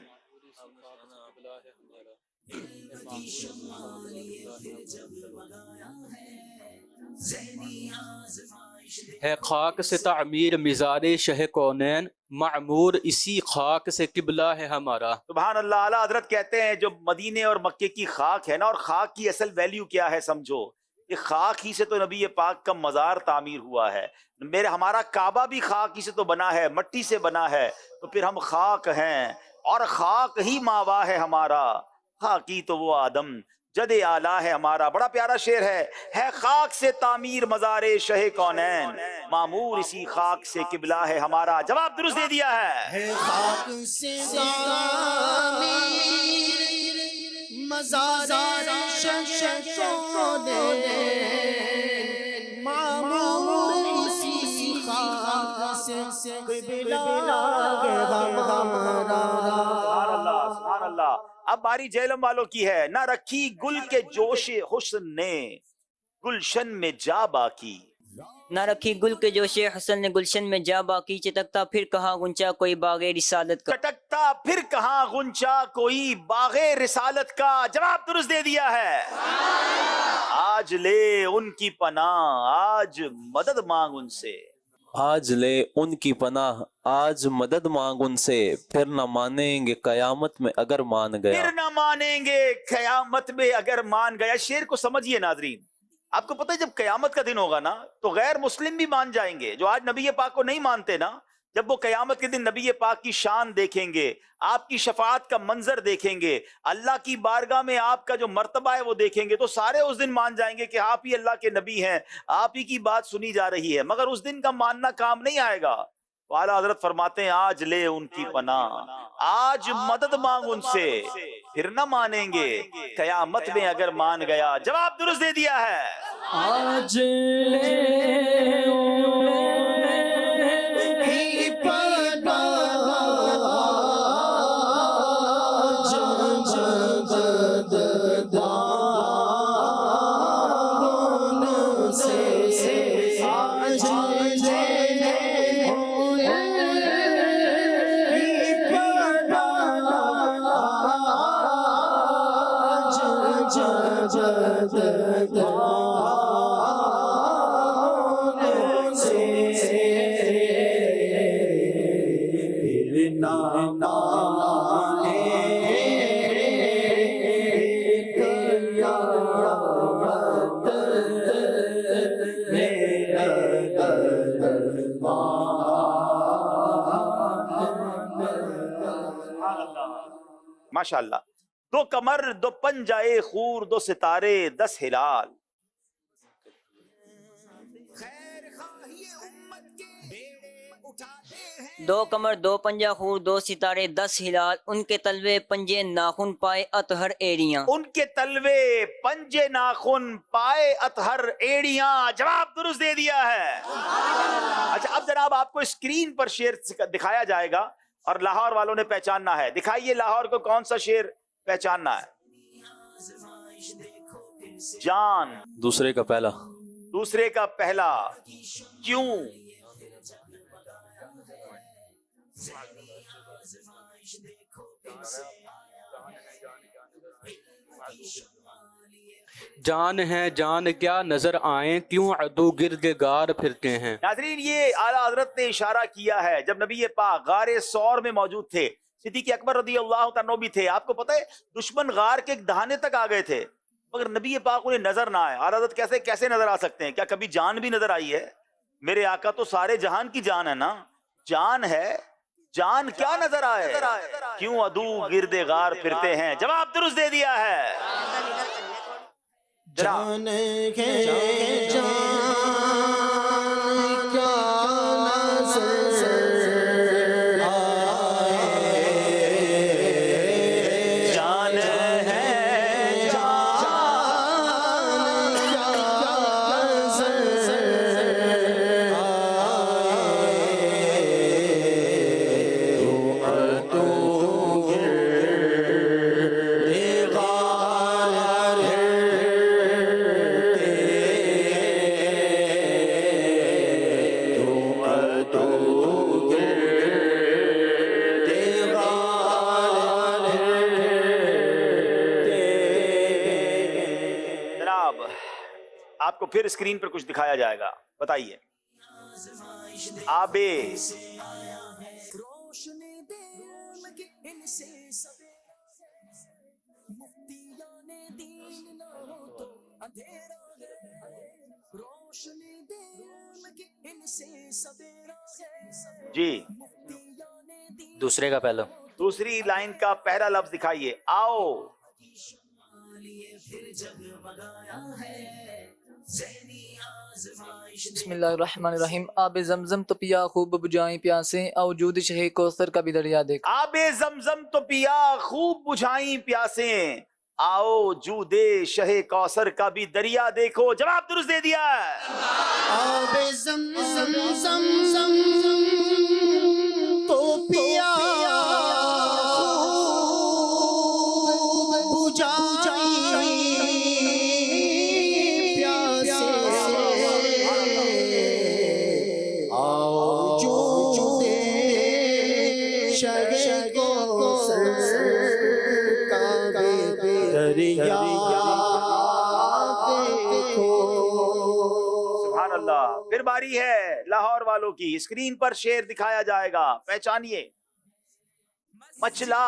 ہے خاک سے تعمیر مزار شہ کونین، معمور اسی خاک سے قبلہ ہے ہمارا۔ سبحان اللہ۔ اعلیٰ حضرت کہتے ہیں جو مدینے اور مکے کی خاک ہے نا، اور خاک کی اصل ویلیو کیا ہے سمجھو، کہ خاک ہی سے تو نبی پاک کا مزار تعمیر ہوا ہے۔ ہمارا کعبہ بھی خاک ہی سے تو بنا ہے، مٹی سے بنا ہے، تو پھر ہم خاک ہیں، اور خاک ہی ماوا ہے ہمارا، خاکی تو وہ آدم جد اعلیٰ ہے ہمارا۔ بڑا پیارا شعر ہے خاک سے تعمیر مزار شہ کونین، معمور اسی خاک سے قبلہ ہے ہمارا۔ جواب درست دے دیا ہے خاک سے تعمیر مزار شہ کونین، معمور اسی خاک سے قبلہ ہے ہمارا۔ سبحان اللہ۔ اب باری جہلم والوں کی ہے۔ نہ رکھی گل کے جوش حسن نے گلشن میں جا باقی، نہ رکھی گل کے جوش حسن نے گلشن میں جا باقی، چٹکتا پھر کہاں غنچہ کوئی باغ رسالت کا، چٹکتا پھر کہاں غنچہ کوئی باغ رسالت کا۔ جواب درست دے دیا ہے۔ آج لے ان کی پناہ، آج مدد مانگ ان سے، آج لے ان کی پناہ، آج مدد مانگ ان سے، پھر نہ مانیں گے قیامت میں اگر مان گیا، پھر نہ مانیں گے قیامت میں اگر مان گیا۔ شعر کو سمجھیے ناظرین، آپ کو پتہ ہے جب قیامت کا دن ہوگا نا تو غیر مسلم بھی مان جائیں گے جو آج نبی پاک کو نہیں مانتے نا. جب وہ قیامت کے دن نبی پاک کی شان دیکھیں گے, آپ کی شفاعت کا منظر دیکھیں گے, اللہ کی بارگاہ میں آپ کا جو مرتبہ ہے وہ دیکھیں گے, تو سارے اس دن مان جائیں گے کہ آپ ہی اللہ کے نبی ہیں, آپ ہی کی بات سنی جا رہی ہے. مگر اس دن کا ماننا کام نہیں آئے گا. اعلیٰ حضرت فرماتے ہیں آج لے ان کی پناہ, آج مدد مانگ ان سے, پھر نہ مانیں گے قیامت میں اگر مان گیا. جواب درست دے دیا ہے. آج لے ہی پناہ سے, آج ماشاء اللہ. دو کمر دو پنجائے خور دو ستارے 10 ہلال. دو کمر دو پنجہ خور دو ستارے 10 ہلال, ان کے تلوے پنجے ناخن پائے اطہر ایڑیاں. ان کے تلوے پنجے ناخن پائے اطہر ایڑیاں. جواب درست دے دیا ہے. اچھا اب جناب آپ کو اسکرین پر شعر دکھایا جائے گا اور لاہور والوں نے پہچاننا ہے. دکھائیے لاہور کو کون سا شعر پہچاننا ہے. جان دوسرے کا پہلا, دوسرے کا پہلا کیوں, جان ہے جان کیا نظر آئیں, کیوں عدو گرد گار پھرتے ہیں. ناظرین یہ اعلیٰ حضرت نے اشارہ کیا ہے جب نبی پاک غار ثور میں موجود تھے, صدیق اکبر رضی اللہ تعالیٰ بھی تھے. آپ کو پتہ ہے دشمن غار کے ایک دہانے تک آ گئے تھے مگر نبی پاک انہیں نظر نہ آئے. اعلیٰ حضرت کیسے نظر آ سکتے ہیں؟ کیا کبھی جان بھی نظر آئی ہے؟ میرے آقا تو سارے جہان کی جان ہے نا, جان ہے, جان کیا نظر آئے, کیوں عدو گرد غار پھرتے ہیں. جواب درست دے دیا ہے. جان کے جان کیا نظر آپ کو پھر اسکرین پر کچھ دکھایا جائے گا. بتائیے. آبے جی دوسرے کا پہلا, دوسری لائن کا پہلا لفظ دکھائیے. آؤ. بسم اللہ الرحمن الرحیم. آب زمزم تو پیا خوب بجائیں پیاسیں, اوجود شہ کوثر کا بھی دریا دیکھ. آب زمزم تو پیا خوب بجھائیں پیاسیں, آؤ جودے شہ کوثر کا بھی دریا دیکھو. جواب درست دے دیا ہے. آب زمزم تو پیا سبحان اللہ. پھر باری ہے لاہور والوں کی. اسکرین پر شعر دکھایا جائے گا, پہچانیے. مچلا.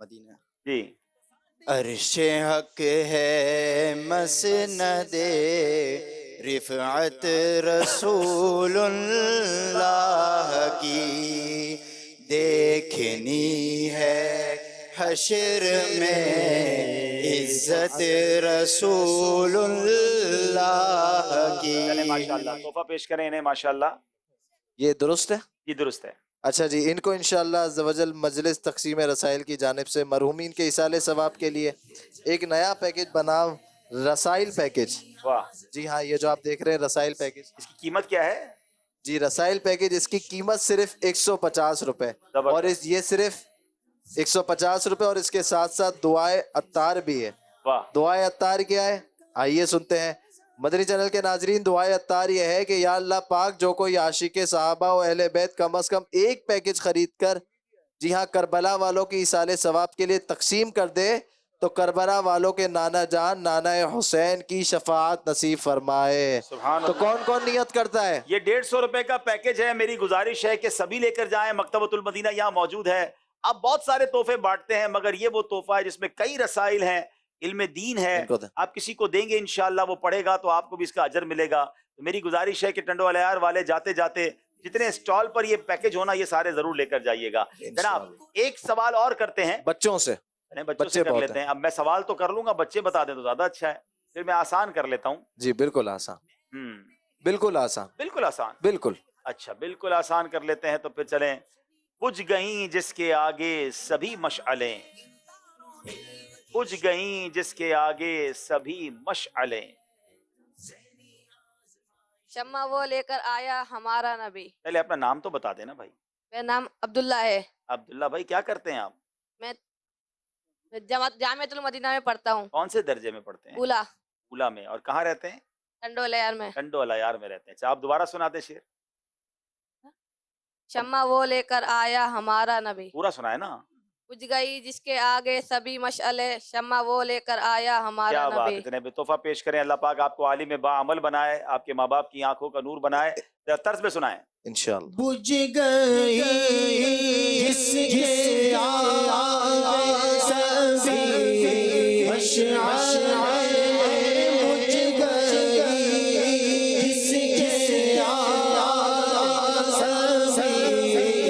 مدینہ جی عرش حق ہے مسند رفعت رسول اللہ کی، دیکھنی ہے حشر میں عزت رسول اللہ کی۔ چلیں ماشاءاللہ تحفہ پیش کریں انہیں ماشاءاللہ۔ یہ درست ہے؟ یہ درست ہے۔ اچھا جی، ان کو انشاءاللہ عز و جل مجلس تقسیم رسائل کی جانب سے مرحومین کے ایصال ثواب کے لیے ایک نیا پیکج بناؤ، رسائل پیکج۔ واہ، جی ہاں، یہ جو آپ دیکھ رہے ہیں رسائل پیکج، اس کی قیمت کیا ہے؟ جی رسائل پیکج، اس کی قیمت صرف 150 روپے، اور یہ صرف 150 روپے، اور اس کے ساتھ ساتھ دعائے عطار بھی ہے۔ واہ، دعائے عطار کیا ہے؟ آئیے سنتے ہیں۔ مدنی چینل کے ناظرین، دعائے عطار یہ ہے کہ یا اللہ پاک، جو کوئی عاشق صحابہ و اہل بیت کم از کم ایک پیکج خرید کر جی ہاں کربلا والوں کی ایصال ثواب کے لیے تقسیم کر دے، تو کربلا والوں کے نانا جان نانا حسین کی شفاعت نصیب فرمائے۔ تو کون کون نیت کرتا ہے؟ یہ 150 روپے کا پیکج ہے۔ میری گزارش ہے کہ سبھی لے کر جائیں، مکتبۃ المدینہ یہاں موجود ہے۔ آپ بہت سارے تحفے بانٹتے ہیں، مگر یہ وہ تحفہ ہے جس میں کئی رسائل ہیں، علم دین ہے، آپ کسی کو دیں گے انشاءاللہ وہ پڑھے گا تو آپ کو بھی اس کا اجر ملے گا۔ تو میری گزارش ہے کہ ٹنڈو الیار والے جاتے جاتے جتنے اسٹال پر یہ پیکج ہونا، یہ سارے ضرور لے کر جائیے گا۔ جناب ایک سوال اور کرتے ہیں بچوں سے، بچوں سے کر لیتے ہیں۔ اب میں سوال تو کر لوں گا، بچے بتا دیں تو زیادہ اچھا ہے، پھر میں آسان کر لیتا ہوں۔ جی بالکل آسان، بالکل آسان، بالکل آسان، بالکل۔ اچھا بالکل آسان کر لیتے ہیں، تو پھر چلیں۔ بجھ گئیں جس کے آگے سبھی مشعلیں، بجھ گئیں جس کے آگے سبھی مشعلیں، شمع وہ لے کر آیا ہمارا نبی۔ پہلے اپنا نام تو بتا دینا بھائی۔ میرا نام عبداللہ ہے۔ عبداللہ بھائی، کیا کرتے ہیں آپ؟ میں جامعۃ المدینہ میں پڑھتا ہوں۔ کون سے درجے میں پڑھتے ہیں؟ اولا۔ اولا میں۔ اور کہاں رہتے ہیں؟ ٹنڈو الیار میں۔ ٹنڈو الیار میں رہتے ہیں۔ اچھا آپ دوبارہ سناتے شعر۔ شمع وہ لے کر آیا ہمارا نبی، پورا سنائے نا۔ بجھ گئی جس کے آگے سبھی مشعلے، شمع وہ لے کر آیا ہمارا کیا بات نبی۔ اتنے بے تحفہ پیش کریں۔ اللہ پاک آپ کو عالم با عمل بنائے، آپ کے ماں باپ کی آنکھوں کا نور بنائے۔ طرز میں سنائیں۔ انشاءاللہ۔ بجھ گئی جس کے آگے سبھی مشعلیں، بجھ گئی جس کے آگے سبھی مشعلیں،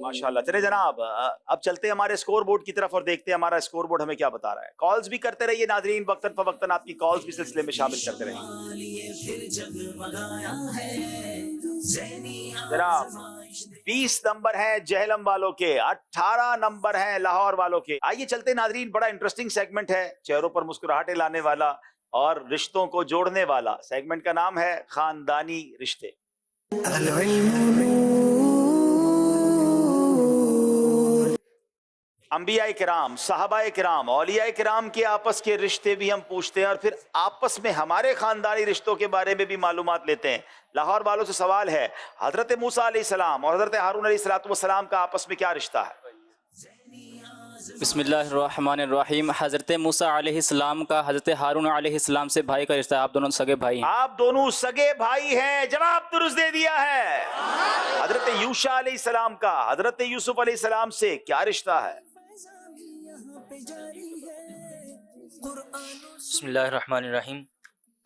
ماشاءاللہ۔ چلے جناب، اب چلتے ہیں ہمارے سکور بورڈ کی طرف اور دیکھتے ہیں ہمارا سکور بورڈ ہمیں کیا بتا رہا ہے۔ کالز بھی کرتے رہیے ناظرین، وقتاً فوقتاً آپ کی کالز بھی سلسلے میں شامل کرتے رہیے جناب۔ 20 نمبر ہیں جہلم والوں کے، 18 نمبر ہیں لاہور والوں کے۔ آئیے چلتے ہیں ناظرین، بڑا انٹرسٹنگ سیگمنٹ ہے، چہروں پر مسکراہٹیں لانے والا اور رشتوں کو جوڑنے والا۔ سیگمنٹ کا نام ہے خاندانی رشتے۔ انبیاء کرام، صحابہ کرام، اولیاء کرام کے آپس کے رشتے بھی ہم پوچھتے ہیں، اور پھر آپس میں ہمارے خاندانی رشتوں کے بارے میں بھی معلومات لیتے ہیں۔ لاہور والوں سے سوال ہے، حضرت موسیٰ علیہ السلام اور حضرت ہارون علیہ السلام کا آپس میں کیا رشتہ ہے؟ بسم اللہ الرحمن الرحیم۔ حضرت موسیٰ علیہ السلام کا حضرت ہارون علیہ السلام سے بھائی کا رشتہ ہے، آپ دونوں سگے بھائی ہیں۔ آپ دونوں سگے بھائی ہیں، جواب درست دے دیا ہے۔ حضرت یوشع علیہ السلام کا حضرت یوسف علیہ السلام سے کیا رشتہ ہے؟ بسم اللہ الرحمن الرحیم۔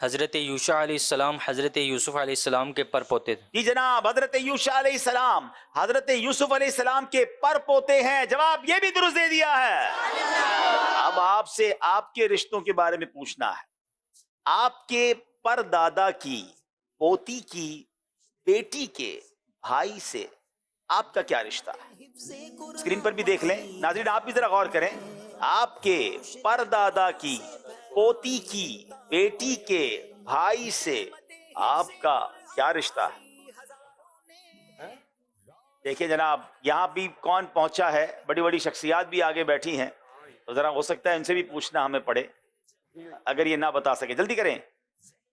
حضرت یوشع علیہ السلام حضرت یوسف علیہ السلام کے پر پوتے تھے۔ جی جناب، حضرت یوشع علیہ السلام حضرت یوسف علیہ السلام کے پر پوتے ہیں، جواب یہ بھی درست دے دیا ہے۔ اب آپ سے آپ کے رشتوں کے بارے میں پوچھنا ہے۔ آپ کے پر دادا کی پوتی کی بیٹی کے بھائی سے آپ کا کیا رشتہ ہے؟ اسکرین پر بھی دیکھ لیں ناظرین، آپ بھی ذرا غور کریں۔ آپ کے پر دادا کی پوتی کی بیٹی کے بھائی سے آپ کا کیا رشتہ ہے؟ دیکھیں جناب، یہاں بھی کون پہنچا ہے، بڑی بڑی شخصیات بھی آگے بیٹھی ہیں، تو ذرا ہو سکتا ہے ان سے بھی پوچھنا ہمیں پڑے، اگر یہ نہ بتا سکے۔ جلدی کریں۔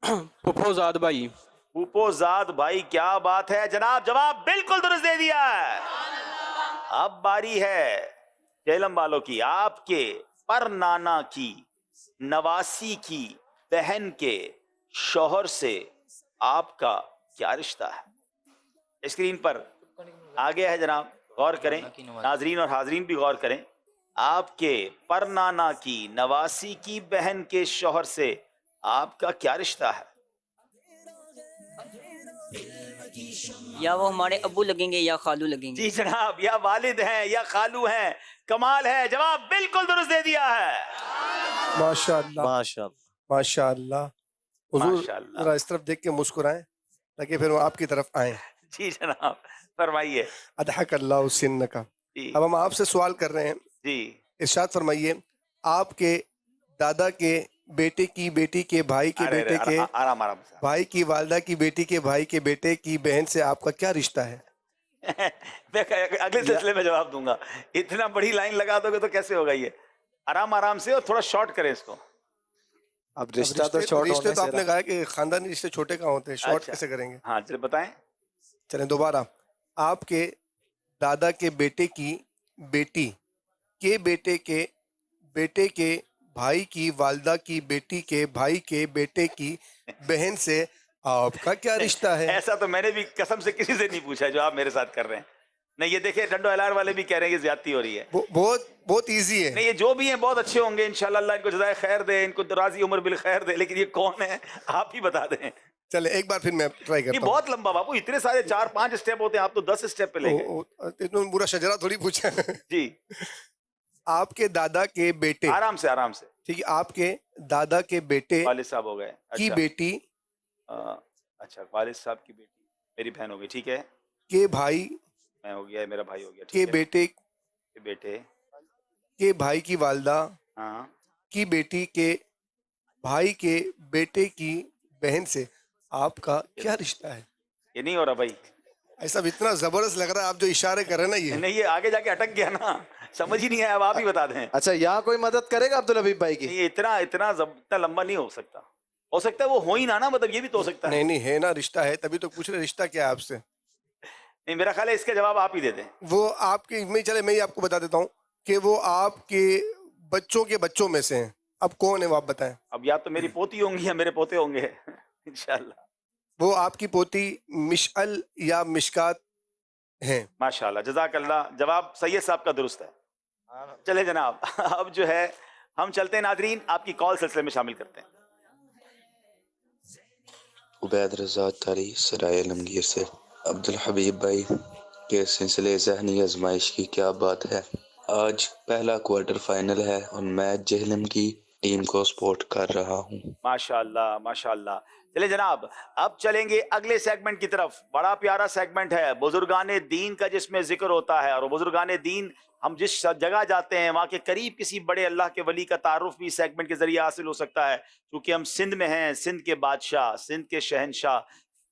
پھپھو زاد بھائی۔ پھوپھوزاد بھائی کیا بات ہے جناب, جواب بالکل درست دے دیا ہے. اب باری ہے جہلم والوں کی. آپ کے پر نانا کی نواسی کی بہن کے شوہر سے آپ کا کیا رشتہ ہے؟ اسکرین پر آگے ہے جناب, غور کریں ناظرین اور حاضرین بھی غور کریں. آپ کے پر نانا کی نواسی کی بہن کے شوہر سے آپ کا کیا رشتہ ہے؟ یا وہ ہمارے ابو لگیں گے یا خالو لگیں گے. جی جناب, یا والد ہیں یا خالو ہیں. کمال ہے, جواب بالکل درست دے دیا ہے. ماشاء اللہ ماشاء اللہ ماشاء اللہ. حضور ذرا اس طرف دیکھ کے مسکرائیں تاکہ پھر وہ آپ کی طرف آئیں. جی جناب فرمائیے. اضحک اللہ سنک. اب ہم آپ سے سوال کر رہے ہیں. جی ارشاد فرمائیے, آپ کے دادا کے بیٹے کی بیٹی کے بھائی کے بیٹے کے آرام آرام سے. بھائی کی والدہ کی بیٹی کے بھائی کے بیٹے کی بہن سے آپ کا کیا رشتہ ہے؟ میں اگلے سلسلے میں جواب دوں گا. اتنا بڑی لائن لگا دو گے تو کیسے ہوگا یہ؟ آرام آرام سے, اور تھوڑا شارٹ کریں اس کو. اب رشتہ تو شارٹ رشتے ہونے تو سے آپ نے کہا کہ خاندانی رشتے چھوٹے کہاں ہوتے ہیں, شارٹ کیسے کریں گے؟ ہاں چلے بتائیں. چلیں دوبارہ. آپ کے دادا کے بیٹے کی بیٹی کے بیٹے کے بھائی کی والدہ کی بیٹی کے بھائی کے بیٹے کی بہن سے آپ کا کیا رشتہ ہے؟ ایسا تو میں نے بھی قسم سے کسی سے نہیں پوچھا جو آپ میرے ساتھ کر رہے ہیں. نہیں یہ دیکھیں ڈنڈو الار والے بھی کہہ رہے ہیں کہ زیادتی ہو رہی ہے. بہت ایزی ہے. نہیں یہ جو بھی ہیں بہت اچھے ہوں گے انشاءاللہ, اللہ ان کو جزائے خیر دے, ان کو دراز عمر بالخیر دے, لیکن یہ کون ہے آپ ہی بتا دیں. چلے ایک بار پھر میں ٹرائی کرتا یہ ہوں. بہت لمبا باپو, اتنے سارے 4-5 اسٹیپ ہوتے ہیں, آپ تو 10 اسٹیپ پہ لے گئے. اتنا پورا شجرہ تھوڑی پوچھا. جی آپ کے دادا کے بیٹے, آرام سے آرام سے, ٹھیک ہے, آپ کے دادا کے بیٹے والد صاحب ہو گئے کی بیٹی اچھا والد صاحب کی بیٹی میری بہن ہو گئی, ٹھیک ہے, کے بھائی میں ہو گیا, میرا بھائی ہو گیا, کے بیٹے کے بھائی کی والدہ ہاں کی بیٹی کے بھائی کے بیٹے کی بہن سے آپ کا کیا رشتہ ہے؟ یہ نہیں ہو رہا بھائی. ایسا اتنا زبردست لگ رہا ہے آپ جو اشارے کر رہے ہیں نا, یہ نہیں, یہ آگے جا کے اٹک گیا نا, سمجھ ہی نہیں آیا. اب آپ ہی بتا دیں. اچھا یہاں کوئی مدد کرے گا عبدالحبیب بھائی کی؟ یہ اتنا لمبا نہیں ہو سکتا. ہو سکتا ہے وہ ہو ہی نا, مطلب یہ بھی تو ہو سکتا ہے. نہیں ہے نا, رشتہ ہے, تبھی تو پوچھ رہے رشتہ کیا ہے آپ سے. نہیں میرا خیال ہے اس کا جواب آپ ہی دے دیں. وہ آپ کے چلے میں آپ کو بتا دیتا ہوں کہ وہ آپ کے بچوں کے بچوں میں سے ہیں. اب کون ہے وہ آپ بتائیں. اب یا تو میری پوتی ہوں گی یا میرے پوتے ہوں گے انشاءاللہ. وہ آپ کی پوتی مشعل یا مشکات ہیں. ماشاءاللہ, جزاک اللہ. جواب سید صاحب کا درست ہے. چلے جناب, اب جو ہے ہم چلتے ہیں ناظرین, آپ کی کال سلسلے میں شامل کرتے ہیں. عبید رضا تاری سرائے علمگیر سے. عبدالحبیب بھائی کے سلسلے ذہنی آزمائش کی کیا بات ہے. آج پہلا کوارٹر فائنل ہے اور میں جہلم کی ٹیم کو سپورٹ کر رہا ہوں. ماشاءاللہ ماشاءاللہ. چلے جناب, اب چلیں گے اگلے سیگمنٹ کی طرف. بڑا پیارا سیگمنٹ ہے بزرگان دین کا, جس میں ذکر ہوتا ہے. اور بزرگان دین, ہم جس جگہ جاتے ہیں وہاں کے قریب کسی بڑے اللہ کے ولی کا تعارف بھی سیگمنٹ کے ذریعے حاصل ہو سکتا ہے. چونکہ ہم سندھ میں ہیں, سندھ کے بادشاہ, سندھ کے شہنشاہ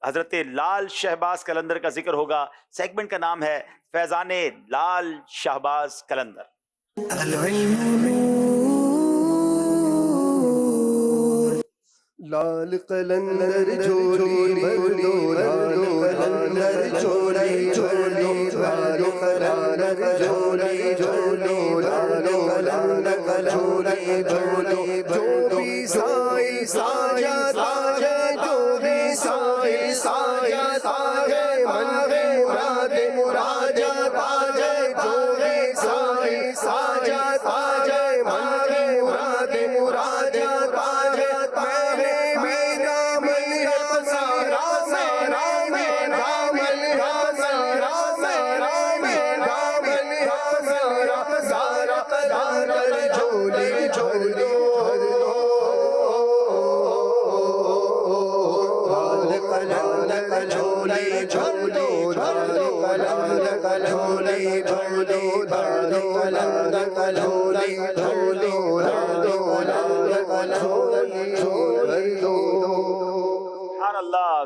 حضرت لال شہباز قلندر کا ذکر ہوگا. سیگمنٹ کا نام ہے فیضان لال شہباز قلندر. لال قلندر جھولی بھر دو, لال قلندر جھولی جھولی, لال قلندر جھولی جھولی, لال قلندر جھولی جھولی. جو بھی سائی سایہ تاج ہے, جو بھی سائی سایہ تاج ہے, من مراد مراد تاج ہے. جو بھی سائی سایہ تاج ہے, من مراد مراد تاج ہے.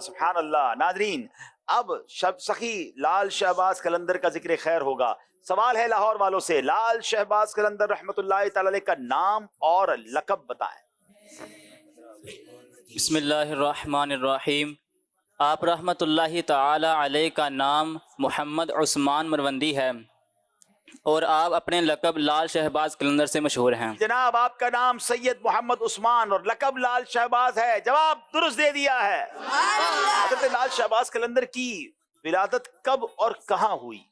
سبحان اللہ. ناظرین, اب سخی لال شہباز قلندر کا ذکر خیر ہوگا. سوال ہے لاہور والوں سے, لال شہباز قلندر رحمت اللہ تعالی علیہ کا نام اور لقب بتائیں. بسم اللہ الرحمن الرحیم. آپ رحمۃ اللہ تعالی علیہ کا نام محمد عثمان مروندی ہے اور آپ اپنے لقب لال شہباز قلندر سے مشہور ہیں۔ جناب آپ کا نام سید محمد عثمان اور لقب لال شہباز ہے، جواب درست دے دیا ہے۔ حضرت لال شہباز قلندر کی ولادت کب اور کہاں ہوئی؟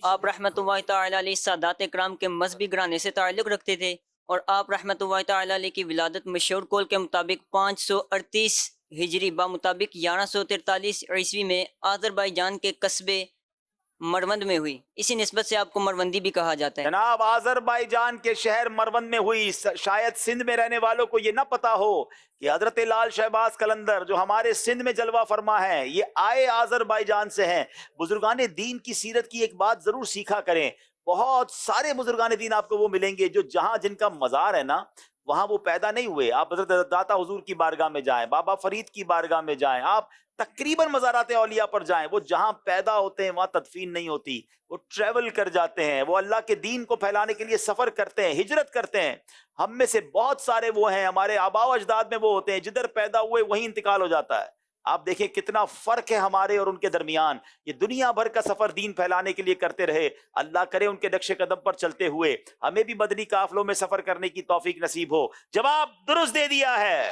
آپ رحمۃ اللہ تعالی علیہ سادات اکرام کے مذہبی گھرانے سے تعلق رکھتے تھے اور آپ رحمۃ اللہ تعالی علیہ کی ولادت مشہور قول کے مطابق 538 ہجری بمطابق 1143 عیسوی میں آذربائیجان کے قصبے مروند میں ہوئی۔ اسی نسبت سے آپ کو مروندی بھی کہا جاتا ہے۔ جناب آذربائیجان کے شہر مروند میں ہوئی۔ شاید سندھ میں رہنے والوں کو یہ نہ پتا ہو کہ حضرت لال شہباز قلندر جو ہمارے سندھ میں جلوہ فرما ہیں یہ آئے آذربائیجان سے ہیں۔ بزرگان دین کی سیرت کی ایک بات ضرور سیکھا کریں، بہت سارے بزرگان دین آپ کو وہ ملیں گے جو جہاں جن کا مزار ہے نا وہاں وہ پیدا نہیں ہوئے۔ آپ حضرت داتا حضور کی بارگاہ میں جائیں، بابا فرید کی بارگاہ میں جائیں، آپ تقریباً مزارات اولیاء پر جائیں، وہ جہاں پیدا ہوتے ہیں وہاں تدفین نہیں ہوتی، وہ ٹریول کر جاتے ہیں، وہ اللہ کے دین کو پھیلانے کے لیے سفر کرتے ہیں، ہجرت کرتے ہیں۔ ہم میں سے بہت سارے وہ ہیں، ہمارے آباء و اجداد میں وہ ہوتے ہیں جدھر پیدا ہوئے وہیں انتقال ہو جاتا ہے۔ آپ دیکھیں کتنا فرق ہے ہمارے اور ان کے درمیان۔ یہ دنیا بھر کا سفر دین پھیلانے کے لیے کرتے رہے، اللہ کرے ان کے نقش قدم پر چلتے ہوئے ہمیں بھی مدنی قافلوں میں سفر کرنے کی توفیق نصیب ہو۔ جواب درست دے دیا ہے۔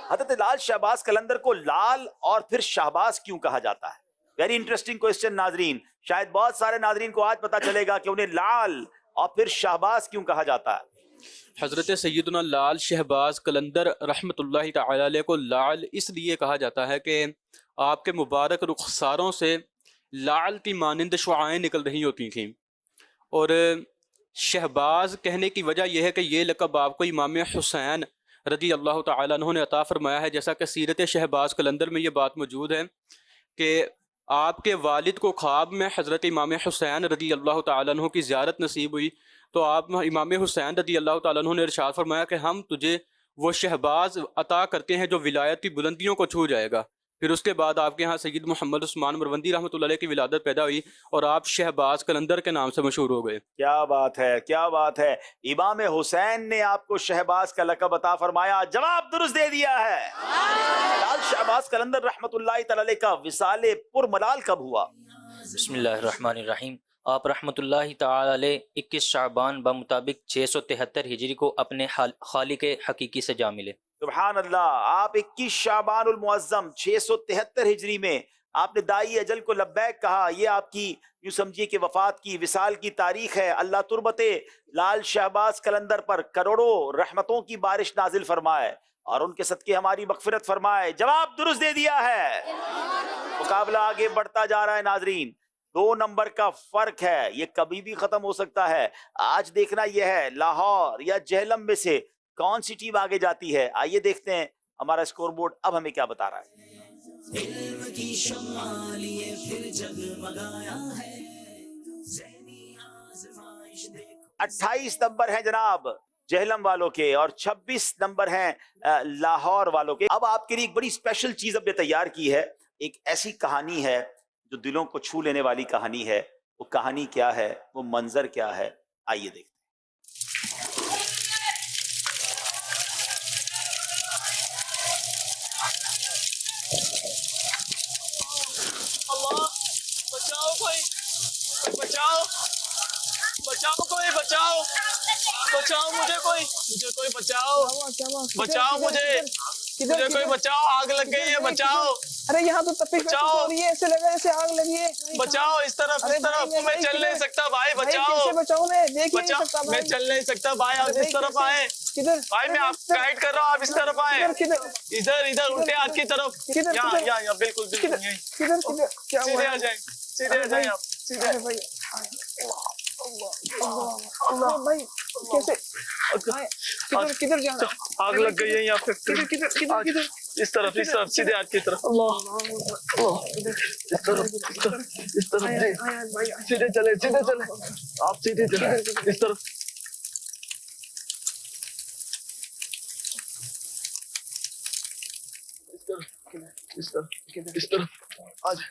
حضرت لال شہباز قلندر کو لال اور پھر شہباز کیوں کہا جاتا ہے؟ ویری انٹرسٹنگ کوسچن ناظرین، شاید بہت سارے ناظرین کو آج پتا چلے گا کہ انہیں لال اور پھر شہباز کیوں کہا جاتا ہے۔ حضرت سیدنا لال شہباز قلندر رحمۃ اللہ تعالی علیہ کو لال اس لیے کہا جاتا ہے کہ آپ کے مبارک رخساروں سے لال کی مانند شعائیں نکل رہی ہوتی تھیں، اور شہباز کہنے کی وجہ یہ ہے کہ یہ لقب آپ کو امام حسین رضی اللہ تعالیٰ عنہ نے عطا فرمایا ہے، جیسا کہ سیرت شہباز قلندر میں یہ بات موجود ہے کہ آپ کے والد کو خواب میں حضرت امام حسین رضی اللہ تعالیٰ عنہ کی زیارت نصیب ہوئی، تو آپ امام حسین رضی اللہ تعالیٰ عنہ نے ارشاد فرمایا کہ ہم تجھے وہ شہباز عطا کرتے ہیں جو ولایت کی بلندیوں کو چھو جائے گا۔ پھر اس کے بعد آپ کے ہاں سید محمد عثمان مروندی رحمۃ اللہ علیہ کی ولادت پیدا ہوئی اور آپ شہباز قلندر کے نام سے مشہور ہو گئے۔ کیا بات ہے، کیا بات ہے، امام حسین نے آپ کو شہباز کا لقب عطا فرمایا۔ جواب درست دے دیا ہے۔ لال شہباز قلندر رحمۃ اللہ تعالی علیہ کا وصال پر ملال کب ہوا؟ بسم اللہ الرحمن الرحیم۔ آپ رحمۃ اللہ تعالی علیہ 21 شعبان بمطابق 673 ہجری کو اپنے خالق حقیقی سے جا ملے۔ سبحان اللہ، آپ 21 شعبان المعظم 673 ہجری میں آپ نے دائی اجل کو لبیک کہا۔ یہ آپ کی یوں سمجھیے کہ وفات کی وصال کی تاریخ ہے۔ اللہ تربت لال شہباز قلندر پر کروڑوں رحمتوں کی بارش نازل فرمائے اور ان کے صدقے ہماری مغفرت فرمائے۔ جواب درست دے دیا ہے۔ مقابلہ آگے بڑھتا جا رہا ہے ناظرین، 2 نمبر کا فرق ہے، یہ کبھی بھی ختم ہو سکتا ہے۔ آج دیکھنا یہ ہے لاہور یا جہلم میں سے کون سی ٹیم آگے جاتی ہے۔ آئیے دیکھتے ہیں ہمارا اسکور بورڈ اب ہمیں کیا بتا رہا ہے۔ علم کی شمع لیے پھر جگمگایا ہے، ذہنی آزمائش دیکھو۔ 28 نمبر ہیں جناب جہلم والوں کے اور 26 نمبر ہیں لاہور والوں کے۔ اب آپ کے لیے ایک بڑی اسپیشل چیز ہم نے تیار کی ہے، ایک ایسی کہانی ہے جو دلوں کو چھو لینے والی کہانی ہے۔ وہ کہانی کیا ہے، وہ منظر کیا ہے، آئیے دیکھتے ہیں۔ بچاؤ کوئی، بچاؤ بچاؤ کوئی، بچاؤ بچاؤ مجھے کوئی، مجھے کوئی بچاؤ، بچاؤ مجھے کوئی بچاؤ، آگ لگ گئی ہے، بچاؤ۔ ارے یہاں تو تپش ہو رہی ہے، ایسے لگا ایسے آگ لگی ہے۔ بچاؤ، اس طرف اس طرف، میں چل نہیں سکتا بھائی، بچاؤ بچاؤ، میں چل نہیں سکتا بھائی، آپ اس طرف آئے بھائی، میں آپ گائیڈ کر رہا ہوں، آپ اس طرف آئے، ادھر ادھر الٹے ہاتھ کی طرف، یہاں بالکل بالکل سیدھے آ جائیں، سیدھے آ جائیں آپ، سیدھے آگ لگ گئی ہے یہاں پہ، اس طرف اس طرف، سیدھے ہاتھ کی طرف، اس طرف اس طرف، سیدھے چلے سیدھے چلے آپ، سیدھے چلے اس طرف، اس طرف اس طرف آ جائیں۔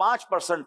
5%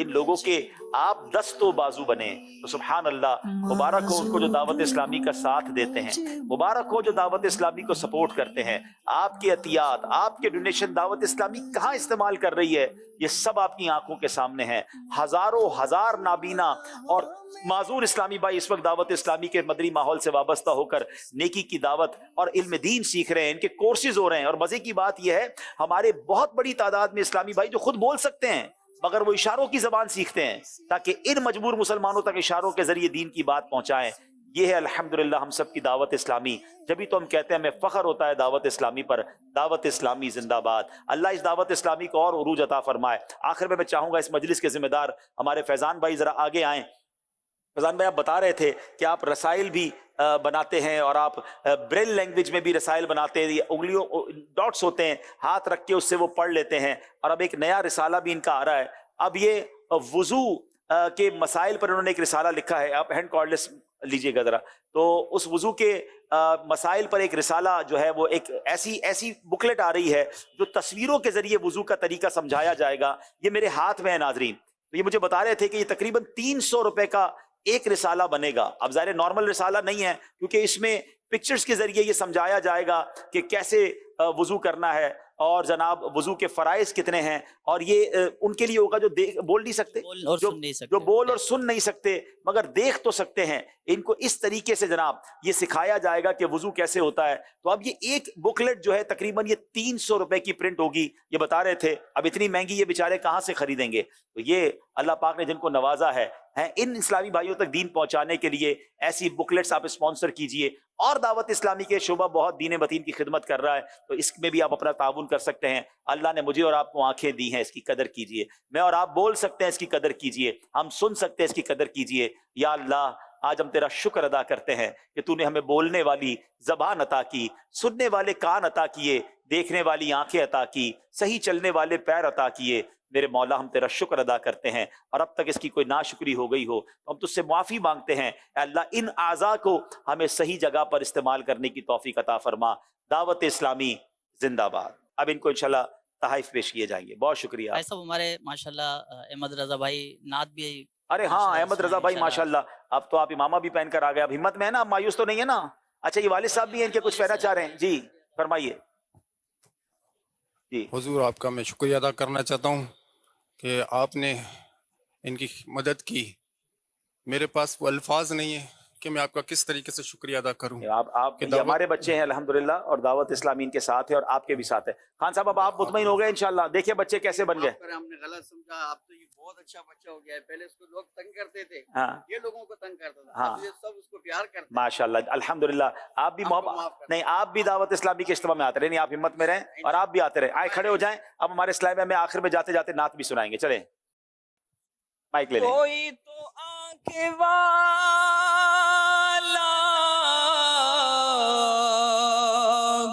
ان لوگوں کے آپ دست و بازو بنے تو سبحان اللہ، مبارک ہو ان کو جو دعوت اسلامی کا ساتھ دیتے ہیں، مبارک ہو جو دعوت اسلامی کو سپورٹ کرتے ہیں. آپ کے عطیات، آپ کے ڈونیشن دعوت اسلامی کہاں استعمال کر رہی ہے یہ سب آپ کی آنکھوں کے سامنے ہیں. ہزاروں ہزار نابینا اور معذور اسلامی بھائی اس وقت دعوت اسلامی کے مدنی ماحول سے وابستہ ہو کر نیکی کی دعوت اور علم دین سیکھ رہے ہیں، ان کے کورسز ہو رہے ہیں. اور مزے کی بات یہ ہے ہمارے بہت بڑی تعداد میں اسلامی بھائی جو خود بول سکتے ہیں مگر وہ اشاروں کی زبان سیکھتے ہیں تاکہ ان مجبور مسلمانوں تک اشاروں کے ذریعے دین کی بات پہنچائیں. یہ ہے الحمدللہ ہم سب کی دعوت اسلامی. جبھی تو ہم کہتے ہیں ہمیں فخر ہوتا ہے دعوت اسلامی پر. دعوت اسلامی زندہ باد. اللہ اس دعوت اسلامی کو اور عروج عطا فرمائے. آخر میں چاہوں گا اس مجلس کے ذمہ دار ہمارے فیضان بھائی ذرا آگے آئیں. فیضان بھائی آپ بتا رہے تھے کہ آپ رسائل بھی بناتے ہیں اور آپ بریل لینگویج میں بھی رسائل بناتے ہیں. انگلیوں ڈاٹس ہوتے ہیں، ہاتھ رکھ کے اس سے وہ پڑھ لیتے ہیں. اور اب ایک نیا رسالہ بھی ان کا آ رہا ہے. اب یہ وضو کے مسائل پر انہوں نے ایک رسالہ لکھا ہے. آپ ہینڈ کارڈلیس لیجئے گا ذرا. تو اس وضو کے مسائل پر ایک رسالہ جو ہے وہ ایک ایسی بکلیٹ آ رہی ہے جو تصویروں کے ذریعے وضو کا طریقہ سمجھایا جائے گا. یہ میرے ہاتھ میں ہے ناظرین. تو یہ مجھے بتا رہے تھے کہ یہ تقریباً 300 روپے کا ایک رسالہ بنے گا. اب ظاہر نارمل رسالہ نہیں ہے کیونکہ اس میں پکچرز کے ذریعے یہ سمجھایا جائے گا کہ کیسے وضو کرنا ہے اور جناب وضو کے فرائض کتنے ہیں. اور یہ ان کے لیے ہوگا جو بول نہیں سکتے، جو بول اور سن نہیں سکتے مگر دیکھ تو سکتے ہیں. ان کو اس طریقے سے جناب یہ سکھایا جائے گا کہ وضو کیسے ہوتا ہے. تو اب یہ ایک بکلیٹ جو ہے تقریباً یہ 300 روپے کی پرنٹ ہوگی. یہ بتا رہے تھے اب اتنی مہنگی یہ بیچارے کہاں سے خریدیں گے. تو یہ اللہ پاک نے جن کو نوازا ہے ان اسلامی بھائیوں تک دین پہنچانے کے لیے ایسی بکلیٹس آپ اسپانسر کیجئے. اور دعوت اسلامی کے شعبہ بہت دین متین کی خدمت کر رہا ہے تو اس میں بھی آپ اپنا تعاون کر سکتے ہیں. اللہ نے مجھے اور آپ کو آنکھیں دی ہیں، اس کی قدر کیجئے. میں اور آپ بول سکتے ہیں، اس کی قدر کیجئے. ہم سن سکتے ہیں، اس کی قدر کیجئے. یا اللہ آج ہم تیرا شکر ادا کرتے ہیں کہ تو نے ہمیں بولنے والی زبان عطا کی، سننے والے کان عطا کیے، دیکھنے والی آنکھیں عطا کی، صحیح چلنے والے پیر عطا کیے. میرے مولا ہم تیرا شکر ادا کرتے ہیں اور اب تک اس کی کوئی ناشکری ہو گئی ہو تو ہم تجھ سے معافی مانگتے ہیں. اے اللہ ان اعضاء کو ہمیں صحیح جگہ پر استعمال کرنے کی توفیق عطا فرما. دعوت اسلامی زندہ باد. اب ان کو انشاءاللہ تحائف پیش کیے جائیں گے. بہت شکریہ. بھائی صاحب ہمارے ماشاءاللہ احمد رضا بھائی نعت بھی. ارے ہاں احمد رضا بھائی ماشاءاللہ اب تو آپ امامہ بھی پہن کر آ گئے. اب ہمت میں ہے نا، مایوس تو نہیں ہے نا؟ اچھا یہ والد صاحب بھی ہیں، ان کے کچھ کہنا چاہ رہے ہیں. جی فرمائیے. جی حضور آپ کا میں شکریہ ادا کرنا چاہتا ہوں کہ آپ نے ان کی مدد کی. میرے پاس وہ الفاظ نہیں ہیں کہ میں آپ کا کس طریقے سے شکریہ ادا کروں. آپ ہمارے بچے ہیں الحمدللہ اور دعوت اسلامی ان کے ساتھ ہے اور آپ کے بھی ساتھ ہے. خان صاحب اب آپ مطمئن ہو گئے انشاءاللہ. دیکھیے بچے کیسے بن گئے. ہم نے غلط سمجھا، اب تو یہ بہت اچھا بچہ ہو گیا ہے. پہلے اس کو لوگ تنگ کرتے تھے، یہ لوگوں کو تنگ کرتا تھا، اب یہ سب اس کو پیار کرتے ہیں. ماشاءاللہ الحمدللہ. آپ بھی محبت نہیں، آپ بھی دعوت اسلامی کے اجتماع میں آتے رہے. نہیں آپ ہمت میں رہیں اور آپ بھی آتے رہیں. آئے کھڑے ہو جائیں. اب ہمارے اسلامیہ میں آخر میں جاتے جاتے نعت بھی سنائیں گے. چلیں مائک لے لیں. کوئی تو آنکھ والا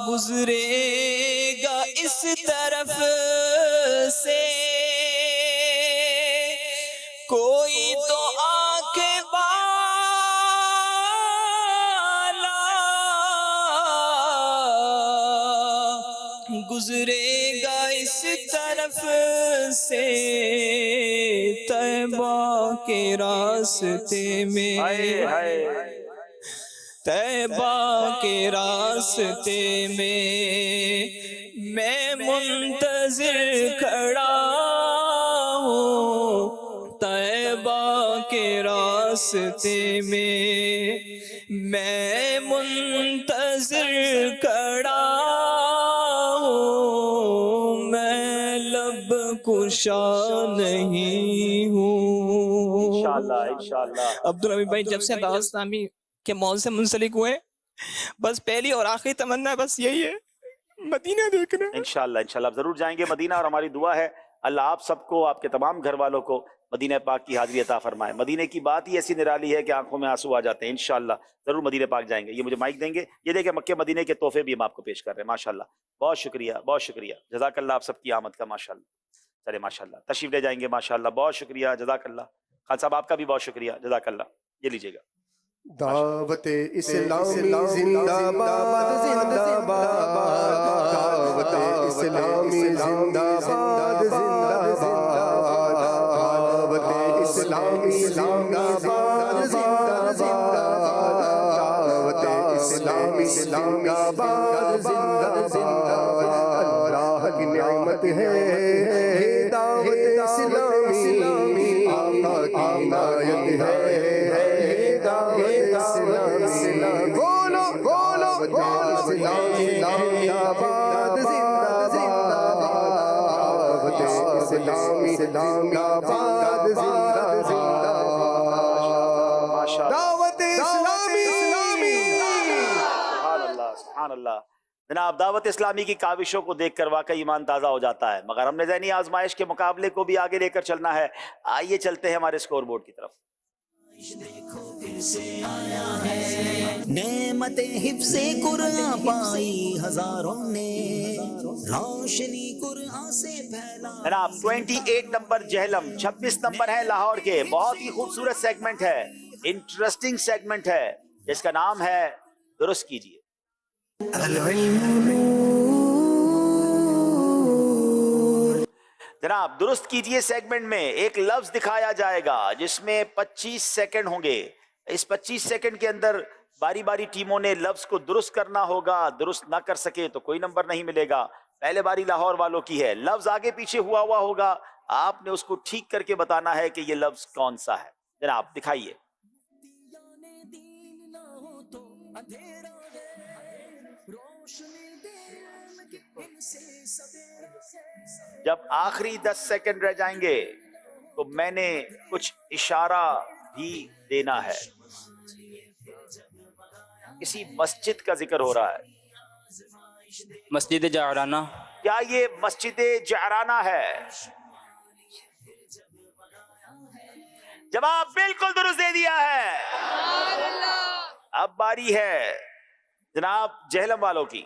گزرے گا اس طرف سے، کوئی تو آنکھ والا گزرے گا اس طرف سے، طیبہ کے راستے میں، طیبہ کے راستے میں منتظر کھڑا ہوں، طیبہ کے راستے میں منتظر کھڑا ہوں، میں لب کشا نہیں ہوں. انشاءاللہ عبدالحمید بھائی جب سے دعوت اسلامی کے مال سے منسلک ہوئے بس پہلی اور آخری تمنا بس یہی ہے مدینہ دیکھنا. انشاءاللہ انشاءاللہ ضرور جائیں گے مدینہ اور ہماری دعا ہے اللہ آپ سب کو، آپ کے تمام گھر والوں کو مدینہ پاک کی حاضری عطا فرمائے. مدینہ کی بات ہی ایسی نرالی ہے کہ آنکھوں میں آنسو آ جاتے ہیں. انشاءاللہ ضرور مدینہ پاک جائیں گے. یہ مجھے مائک دیں گے. یہ دیکھیں مکہ مدینہ کے تحفے بھی ہم آپ کو پیش کر رہے ہیں. ماشاءاللہ بہت شکریہ بہت شکریہ. جزاک اللہ آپ سب کی آمد کا. ماشاءاللہ چلے ماشاءاللہ تشریف لے جائیں گے. ماشاءاللہ بہت شکریہ. جزاک اللہ. خان صاحب آپ کا بھی بہت شکریہ. جزاک اللہ. یہ لیجیے گا. دعوت اسلامی زندہ باد زندہ باد، دعوت اسلامی زندہ باد زندہ باد، دعوت قیامت ہے یہ دعوت اسلامی آقا کی عنایت ہے یہ دعوت اسلامی بولو بولو بولو زندہ باد زندہ باد اسلامی زندہ باد زندہ دعوت اسلامی سبحان اللہ سبحان اللہ. جناب دعوت اسلامی کی کاوشوں کو دیکھ کر واقعی ایمان تازہ ہو جاتا ہے، مگر ہم نے ذہنی آزمائش کے مقابلے کو بھی آگے لے کر چلنا ہے. آئیے چلتے ہیں ہمارے سکور بورڈ کی طرف. پھر سے آیا ہے نعمت حفظ قرآن پائی ہزاروں نے روشنی قرآن سے پھیلا. جناب 28 نمبر جہلم، 26 نمبر ہے لاہور کے. بہت ہی خوبصورت سیگمنٹ ہے، انٹرسٹنگ سیگمنٹ ہے، جس کا نام ہے درست کیجئے. جناب درست کیجئے سیگمنٹ میں ایک لفظ دکھایا جائے گا جس میں 25 سیکنڈ ہوں گے. اس 25 سیکنڈ کے اندر باری باری ٹیموں نے لفظ کو درست کرنا ہوگا. درست نہ کر سکے تو کوئی نمبر نہیں ملے گا. پہلے باری لاہور والوں کی ہے. لفظ آگے پیچھے ہوا ہوگا، آپ نے اس کو ٹھیک کر کے بتانا ہے کہ یہ لفظ کون سا ہے. جناب دکھائیے. جب آخری 10 سیکنڈ رہ جائیں گے تو میں نے کچھ اشارہ بھی دینا ہے. کسی مسجد کا ذکر ہو رہا ہے. مسجد جعرانہ. کیا یہ مسجد جعرانہ ہے؟ جواب بالکل درست دے دیا ہے. اب باری ہے جناب جہلم والوں کی.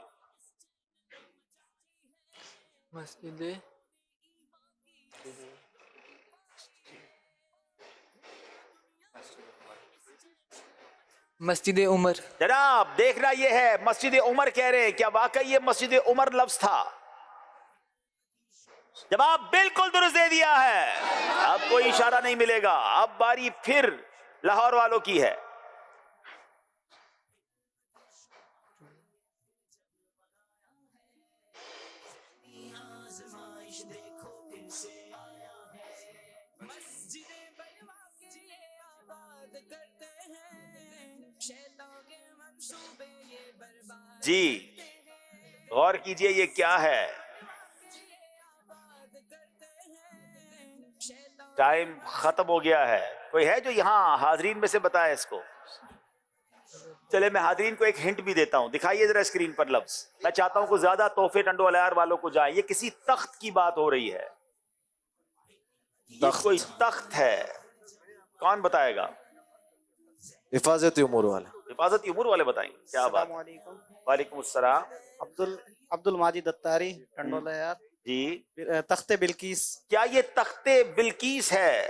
مسجد عمر. جناب دیکھنا یہ ہے مسجد عمر کہہ رہے ہیں، کیا واقعی یہ مسجد عمر لفظ تھا؟ جواب بالکل درست دے دیا ہے. اب کوئی اشارہ نہیں ملے گا. اب باری پھر لاہور والوں کی ہے. جی غور کیجئے یہ کیا ہے. ٹائم ختم ہو گیا ہے. کوئی ہے جو یہاں حاضرین میں سے بتائے اس کو؟ چلے میں حاضرین کو ایک ہنٹ بھی دیتا ہوں. دکھائیے ذرا اسکرین پر لفظ. میں چاہتا ہوں کہ زیادہ تحفے ٹنڈو الیار والوں کو جائیں. یہ کسی تخت کی بات ہو رہی ہے. یہ کوئی تخت ہے. کون بتائے گا؟ حفاظتی امور والا. حفاظتی امور والے بتائیں. کیا بات؟ وعلیکم السلام. عبد الماجد اتاری ٹنڈولا یار. جی تخت بلقیس. کیا یہ تخت بلقیس ہے؟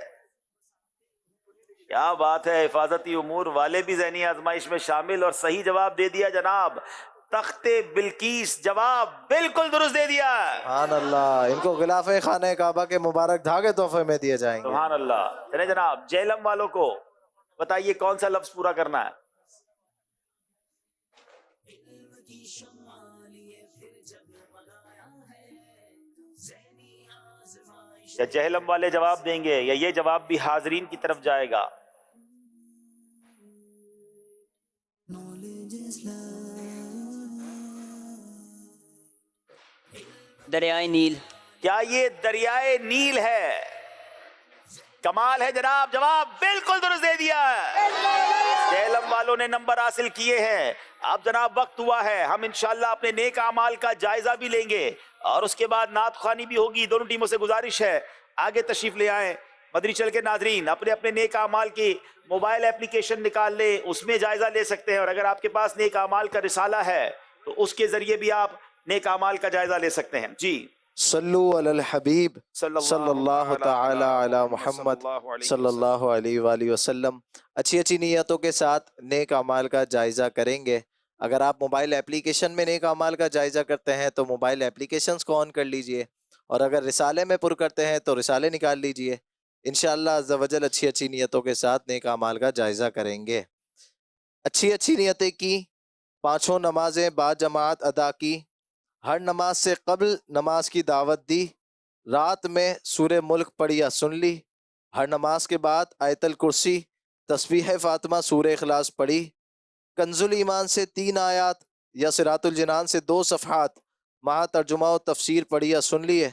کیا بات ہے. حفاظتی امور والے بھی ذہنی آزمائش میں شامل اور صحیح جواب دے دیا جناب. تخت بلقیس جواب بالکل درست دے دیا. سبحان اللہ. ان کو غلاف خانہ کعبہ کے مبارک دھاگے تحفے میں دیے جائیں گے. سبحان اللہ. چلے جناب جہلم والوں کو بتائیے کون سا لفظ پورا کرنا ہے. یا جہلم والے جواب دیں گے یا یہ جواب بھی حاضرین کی طرف جائے گا؟ دریائے نیل. کیا یہ دریائے نیل ہے؟ کمال ہے جناب. جواب بالکل درست دے دیا ہے. جہلم والوں نے نمبر حاصل کیے ہیں. اب جناب وقت ہوا ہے ہم انشاءاللہ اپنے نیک اعمال کا جائزہ بھی لیں گے اور اس کے بعد نعت خوانی بھی ہوگی. دونوں ٹیموں سے گزارش ہے آگے تشریف لے آئیں. مدری چل کے ناظرین اپنے اپنے نیک اعمال کی موبائل اپلیکیشن نکال لیں. اس میں جائزہ لے سکتے ہیں اور اگر آپ کے پاس نیک اعمال کا رسالہ ہے تو اس کے ذریعے بھی آپ نیک اعمال کا جائزہ لے سکتے ہیں. جی صلو علی الحبیب صلی اللہ تعالی علی محمد صلی اللہ علیہ وآلہ وسلم. اچھی اچھی نیتوں کے ساتھ نیک اعمال کا جائزہ کریں گے. اگر آپ موبائل اپلیکیشن میں نیک اعمال کا جائزہ کرتے ہیں تو موبائل اپلیکیشنز کو آن کر لیجئے اور اگر رسالے میں پر کرتے ہیں تو رسالے نکال لیجئے. انشاءاللہ عز و جل اچھی اچھی نیتوں کے ساتھ نیک اعمال کا جائزہ کریں گے. اچھی اچھی نیتیں کی، 5 نمازیں با جماعت ادا کی ہر نماز سے قبل نماز کی دعوت دی، رات میں سورہ ملک پڑھی یا سن لی، ہر نماز کے بعد آیت الکرسی، تسبیح فاطمہ، سورہ اخلاص پڑھی، کنز الایمان سے 3 آیات یا صراط الجنان سے 2 صفحات مع ترجمہ و تفسیر پڑھی یا سن لیے،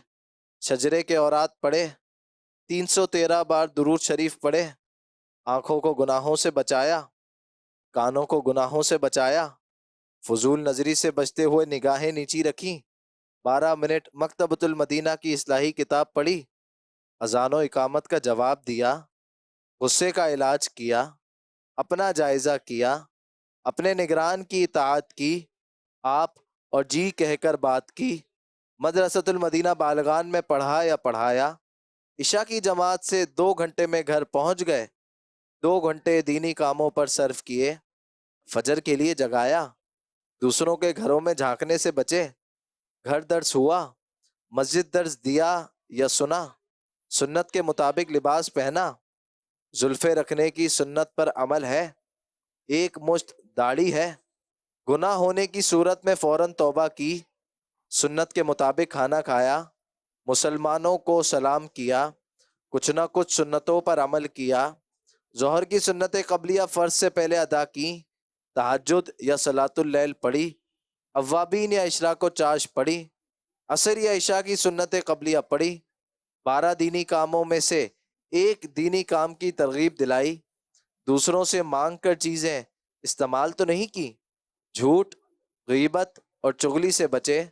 شجرے کے اورات پڑھے، 313 بار درود شریف پڑھے، آنکھوں کو گناہوں سے بچایا، کانوں کو گناہوں سے بچایا، فضول نظری سے بچتے ہوئے نگاہیں نیچی رکھیں، 12 منٹ مکتبۃ المدینہ کی اصلاحی کتاب پڑھی، اذان و اقامت کا جواب دیا، غصے کا علاج کیا، اپنا جائزہ کیا، اپنے نگران کی اطاعت کی، آپ اور جی کہہ کر بات کی، مدرسۃ المدینہ بالغان میں پڑھا یا پڑھایا، عشاء کی جماعت سے 2 گھنٹے میں گھر پہنچ گئے، 2 گھنٹے دینی کاموں پر صرف کیے، فجر کے لیے جگایا، دوسروں کے گھروں میں جھانکنے سے بچے، گھر درس ہوا، مسجد درس دیا یا سنا، سنت کے مطابق لباس پہنا، زلفیں رکھنے کی سنت پر عمل ہے، 1 مشت داڑھی ہے، گناہ ہونے کی صورت میں فوراً توبہ کی، سنت کے مطابق کھانا کھایا، مسلمانوں کو سلام کیا، کچھ نہ کچھ سنتوں پر عمل کیا، ظہر کی سنت قبلیہ فرض سے پہلے ادا کی، تہجد یا صلاۃ اللیل پڑھی، اوابین یا اشراق و چاش پڑھی، عصر یا عشاء کی سنت قبلیہ پڑھی، 12 دینی کاموں میں سے 1 دینی کام کی ترغیب دلائی، دوسروں سے مانگ کر چیزیں استعمال تو نہیں کی، جھوٹ، غیبت اور چغلی سے بچے،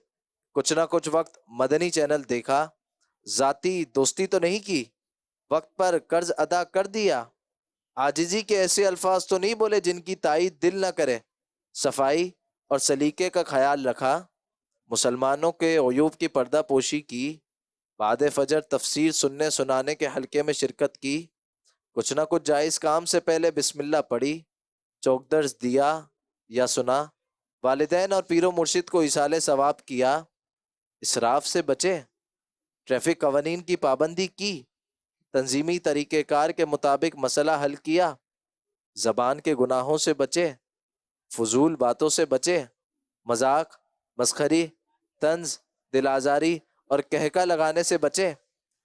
کچھ نہ کچھ وقت مدنی چینل دیکھا، ذاتی دوستی تو نہیں کی، وقت پر قرض ادا کر دیا، عاجزی کے ایسے الفاظ تو نہیں بولے جن کی تائید دل نہ کرے، صفائی اور سلیقے کا خیال رکھا، مسلمانوں کے عیوب کی پردہ پوشی کی، بعد فجر تفسیر سننے سنانے کے حلقے میں شرکت کی، کچھ نہ کچھ جائز کام سے پہلے بسم اللہ پڑھی، چوک درس دیا یا سنا، والدین اور پیر و مرشد کو ایصال ثواب کیا، اسراف سے بچے، ٹریفک قوانین کی پابندی کی، تنظیمی طریقہ کار کے مطابق مسئلہ حل کیا، زبان کے گناہوں سے بچے، فضول باتوں سے بچے، مذاق، مسخری، طنز، دل آزاری اور کہکا لگانے سے بچے،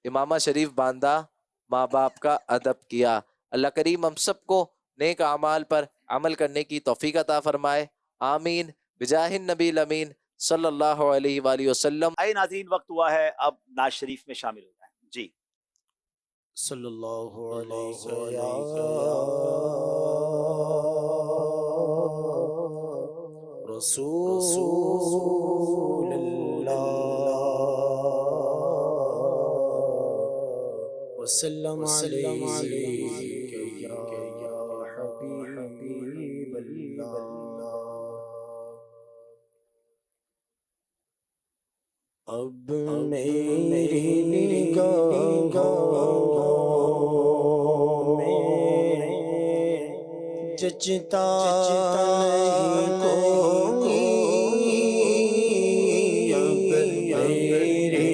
امامہ شریف باندھا، ماں باپ کا ادب کیا۔ اللہ کریم ہم سب کو نیک اعمال پر عمل کرنے کی توفیق عطا فرمائے، آمین بجاہ النبی الامین صلی اللہ علیہ وآلہ وسلم۔ آئے ناظرین، وقت ہوا ہے اب نعت شریف میں شامل ہو جائیں۔ جی صلی اللہ علیہ رسول اللہ وسلم علیہ یا حبیب اللہ۔ اب میری نگاہوں میں جچتا نہیں کوئی، اب میری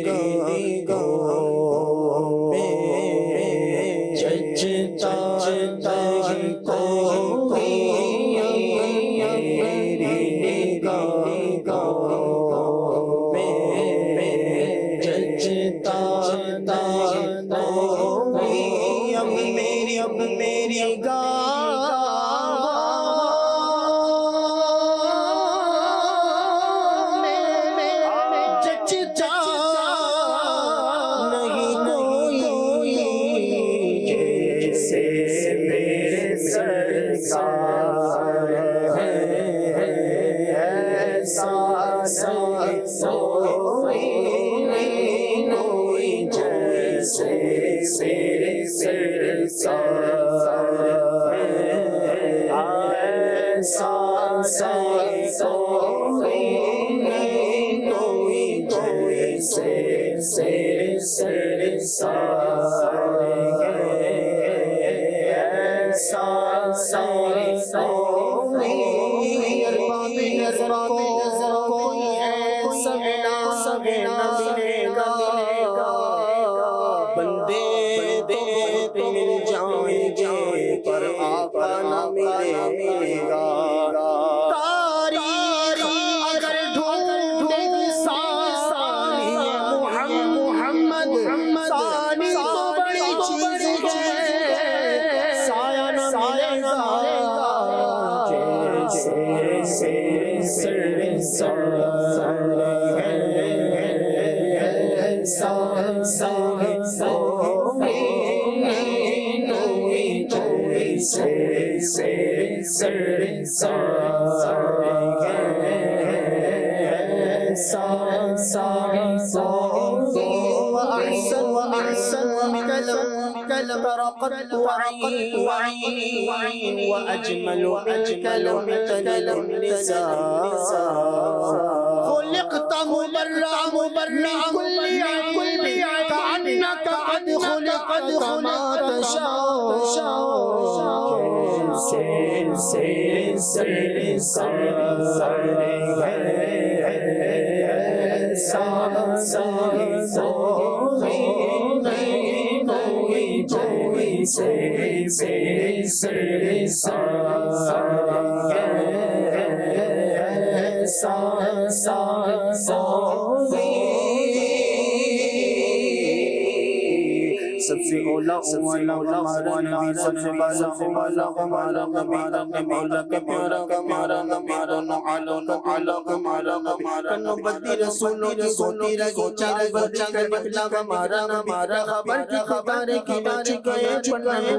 نگاہوں میں جچتا نہیں کوئی، اب میری نگاہوں میں جچتا نہیں، اب میری تاریخ اگر ڈھونڈے كلم رقت وعين وأجمل كلم النساء خلقت مبرع من كل عيب كأنك قد خلقت كما سب سے اولا ہمارا نبی سب سے بالا ہمارا مولا کا پیارا ہمارا کنو بدی رسولوں کی ہوتی رہی چار بچہ نکلا ہمارا خبر کی خبر کی چکے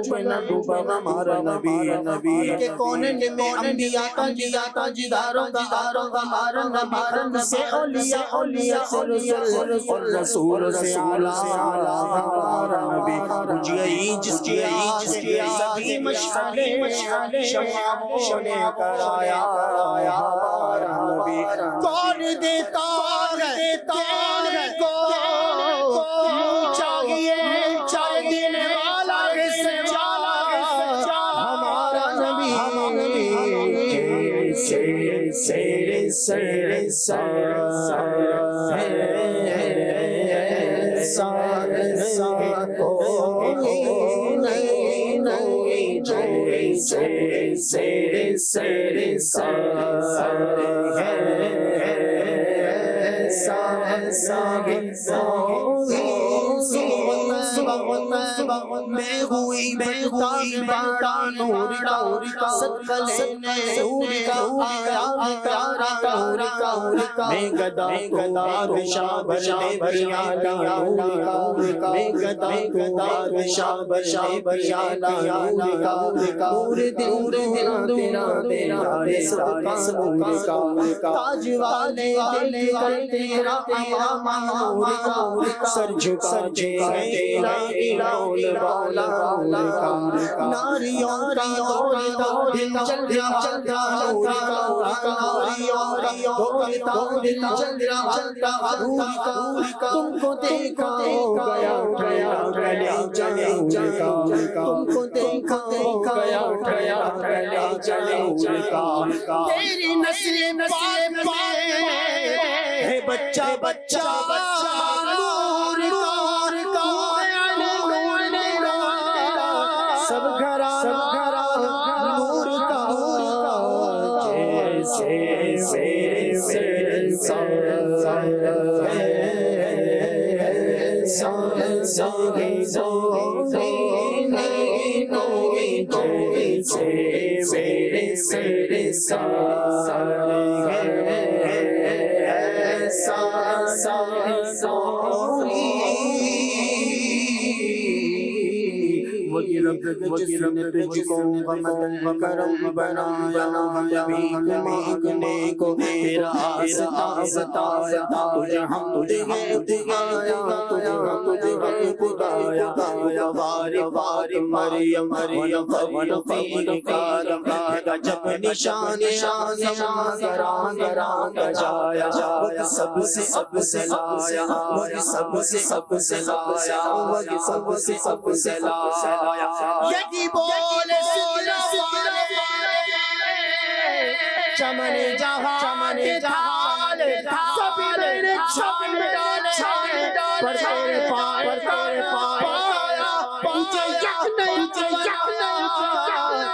پنہ ڈوبا ہمارا نبی کے کونے میں انبیاء کا جداروں ہمارا نبی سے اولیاء سے رسول سے اعلیٰ ہمارا نبی جی جس کی سبھی مشعلے شمعوں نے کرایا ہمارا نبی کون دیتا ہے تیرے کو چاہیے دینے والا سچا ہمارا نبی میں ہوئی بڑا نور کا صدقہ لینے نور کا آیا میں گدا بادشاہ بنے بریالا نور کا میں گدا بادشاہ بنے بریالا نور کا نور تیرا صدقہ نور کا تاج والے کر تیرا نور کا سر جھکا تیرا ڈول والا ناریوں کا دل چل رہا نور کا ناریوں کا دل چل رہا نور کا تم کو دیکھا گیا گلے چلے تم کو دیکھا گیا گلے چلے تیری نسل پائے ہے بچہ نور کا سب گھرا نور کا تجھ کو غمدن کرم بنایا مانگنے کو تیرا آستا بتایا تجھے ہم دگایا خدایا باری مریم فیر کارم جب نشان گران جایا سب سے لایا سب سے لایا یکی بولے چمن جہاں سبھی میرے چھانے پر تیرے پائے تجھے یک نہیں کیسے میرے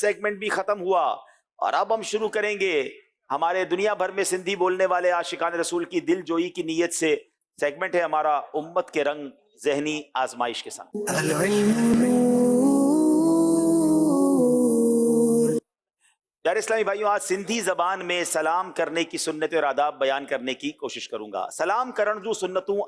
سیگمنٹ بھی ختم ہوا اور اب ہم شروع کریں گے ہمارے دنیا بھر میں سندھی بولنے والے عاشقان رسول کی دل جوئی کی نیت سے سیگمنٹ ہے ہمارا امت کے رنگ ذہنی آزمائش کے ساتھ. پیارے اسلامی بھائیوں، آج سندھی زبان میں سلام کرنے کی سنت اور آداب بیان کرنے کی کوشش کروں گا. سلام کرن جو سنتوں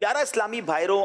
پیارا اسلامی بھائرو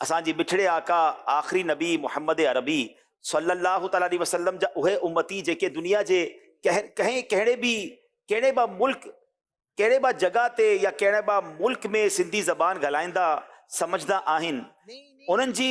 اساں جی بچھڑے آقا آخری نبی محمد عربی صلی اللہ تعالی علیہ وسلم جا اہے امتی جے کے دنیا جے کہیں کہڑے با ملک کہڑے با جگہ تے یا کہڑے با ملک میں سندھی زبان ڳالھائیندا سمجھدا آہن، انہن جی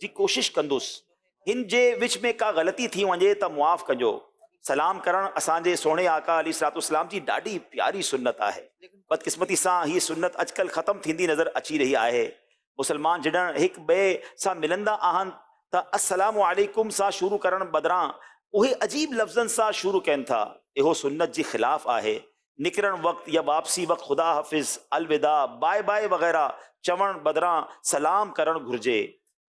جی کوشش کندس. ہن جے وچ میں کا غلطی تھی ونجے تا معاف کجو. سلام کرن اساں جے سونے آقا علیہ الصلوۃ والسلام جی ڈاڈی پیاری سنت ہے. بدقسمتی سان ہی سنت اج کل ختم تھیندی نظر اچی رہی ہے. مسلمان جڈن ایک بے سا ملندا آہن تا السلام علیکم سا شروع کرن بدراں اوہے عجیب لفظن سا شروع کین تھا. اہو سنت جی خلاف ہے. نکرن وقت یا واپسی وقت خدا حافظ، الوداع، بائے بائے وغیرہ چون بدراں سلام کرن گھرجے.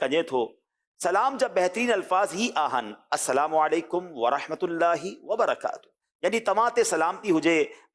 کجے تھو. سلام جب بہترین الفاظ ہی آہن السلام علیکم ورحمۃ اللہ وبرکاتہ، یعنی تماں تے سلامتی ہوجے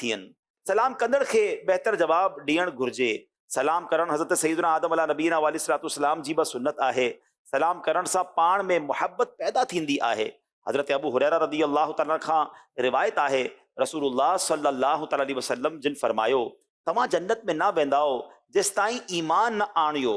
تھین. سلام کندڑ کے بہتر جواب ڈیئن گھرجے. سلام کرن حضرت سیدنا آدم علیہ نبینا علیہ الصلوۃ والسلام جی با سنت ہے. سلام کرن سا پان میں محبت پیدا تھیندی ہے. حضرت ابو ہریرہ رضی اللہ تعالیٰ خان روایت ہے رسول اللہ صلی اللہ تعالیٰ علیہ وسلم جن فرمایو تماں جنت میں نہ وینداؤ جس تائیں ایمان نہ آنیو،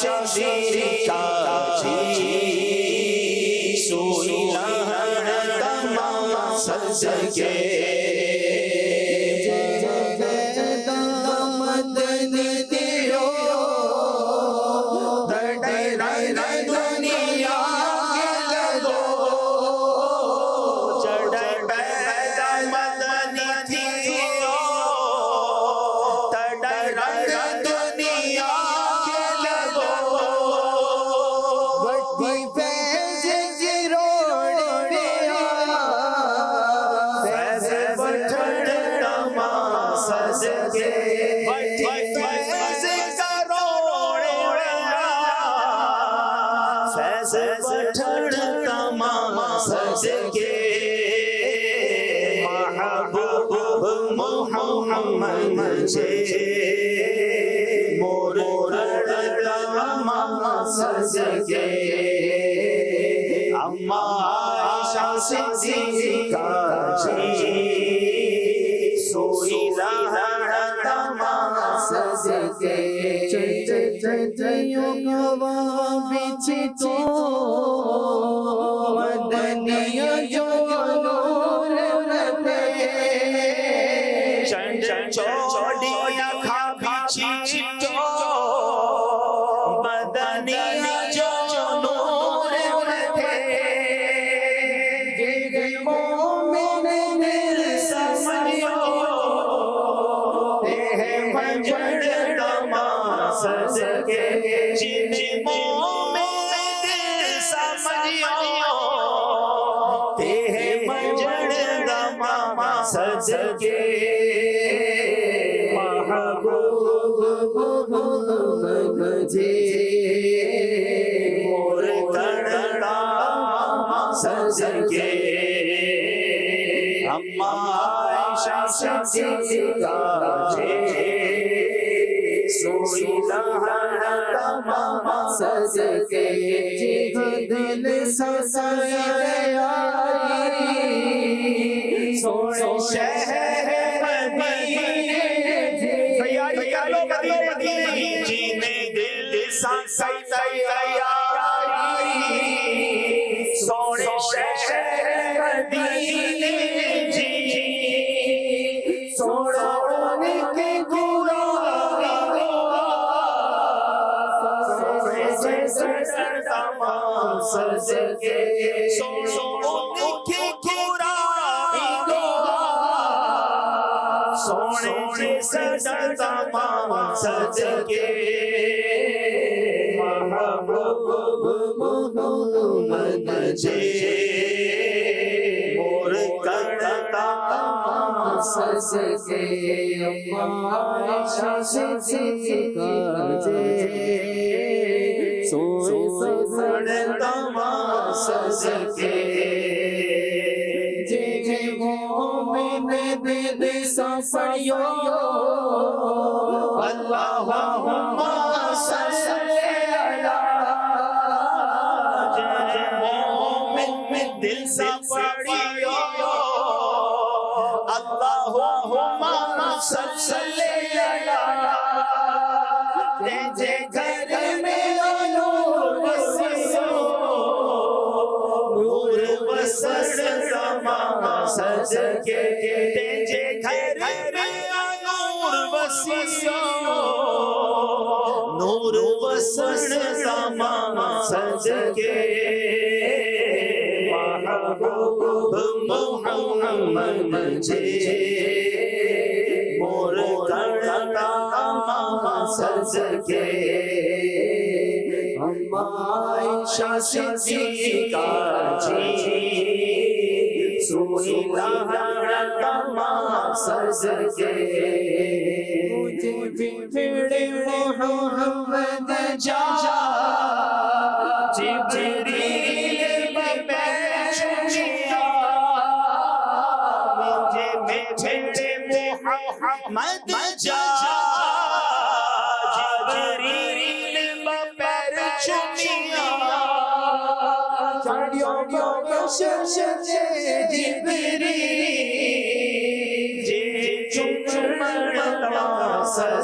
شدید کاجی سوئی تمام سجگے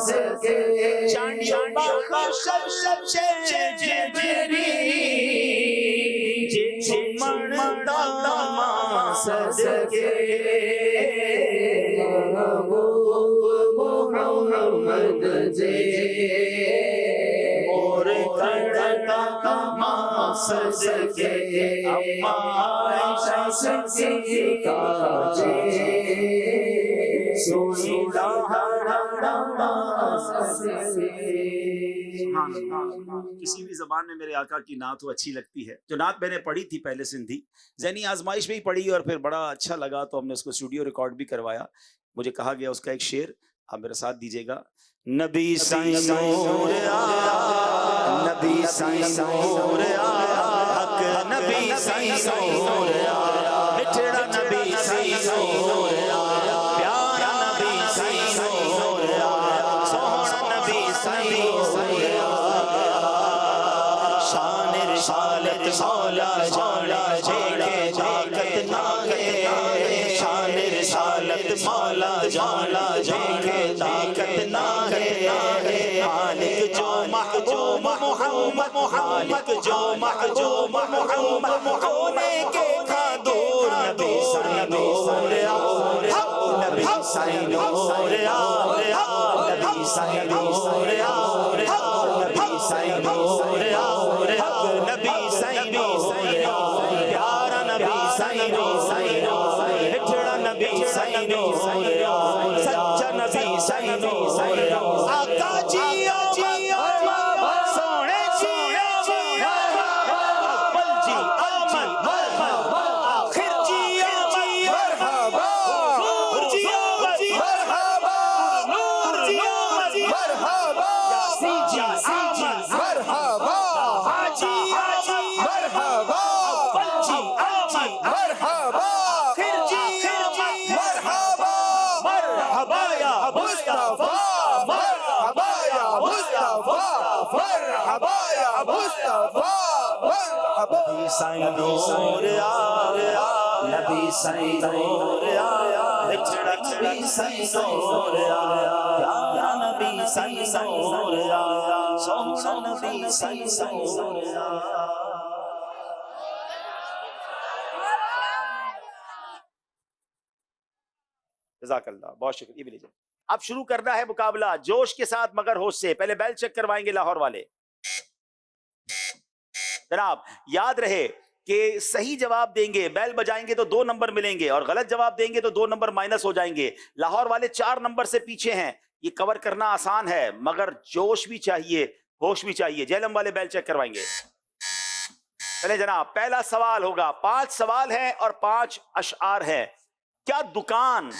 صدقے چانڈیوں بخش جری جمڑتا ماں صدقے محمد جے اور کڑتا ماں صدقے اما عائشہ صدیقہ جے کسی بھی زبان میں میرے آقا کی نعت وہ اچھی لگتی ہے. جو نعت میں نے پڑھی تھی پہلے سندھی ذہنی آزمائش میں ہی پڑھی اور پھر بڑا اچھا لگا تو ہم نے اس کو اسٹوڈیو ریکارڈ بھی کروایا. مجھے کہا گیا اس کا ایک شعر آپ میرے ساتھ دیجیے گا. نبی سائیں نور آیا نبی سائیں نور آیا حق نبی سائیں نور آیا مٹھڑا نبی سائیں نور آیا پیارا نبی سائیں نور آیا سوہنا نبی سائیں نور آیا شان رسالت مولا جانا جھیڑے طاقت نہ ہے شان رسالت مولا جانا جھیڑے طاقت نہ ہے مالک جو محبوب محمد مالک جو محبوب محمد ہونے کے تھا دور نبی سائیں نور آیا نبی سائیں نور آیا نبی سائیں نور آیا نبی سائیں نور آیا نبی سائیں نور آیا پیارا نبی سائیں نور آیا مٹھڑا نبی سائیں نور آیا سچا نبی سائیں نور آیا آقا جی سونے جی اول جی آمد مرحبا آخر جی آمد مرحبا حضور جی آمد مرحبا نور جی آمد مرحبا یاسین جی آمد مرحبا حاجی مرحبا اول جی آمد مرحبا آخر جی آمد مرحبا مرحبا یا مصطفیٰ مرحبا یا مصطفیٰ مرحبا یا مصطفیٰ مرحبا نبی سائیں نور آیا نبی سائیں نور آیا مٹھڑا نبی سائیں نور آیا پیارا نبی سائیں نور آیا سوہنا نبی سائیں نور آیا. جزاک اللہ بہت شکریہ. یہ بھی لیجیے. اب شروع کرنا ہے مقابلہ جوش کے ساتھ مگر ہوش سے. پہلے بیل چیک کروائیں گے لاہور والے. جناب یاد رہے کہ صحیح جواب دیں گے بیل بجائیں گے تو 2 نمبر ملیں گے اور غلط جواب دیں گے تو 2 نمبر مائنس ہو جائیں گے. لاہور والے 4 نمبر سے پیچھے ہیں. یہ کور کرنا آسان ہے مگر جوش بھی چاہیے ہوش بھی چاہیے. جہلم والے بیل چیک کروائیں گے. چلے جناب پہلا سوال ہوگا. 5 سوال ہیں اور 5 اشعار ہیں. کیا دکان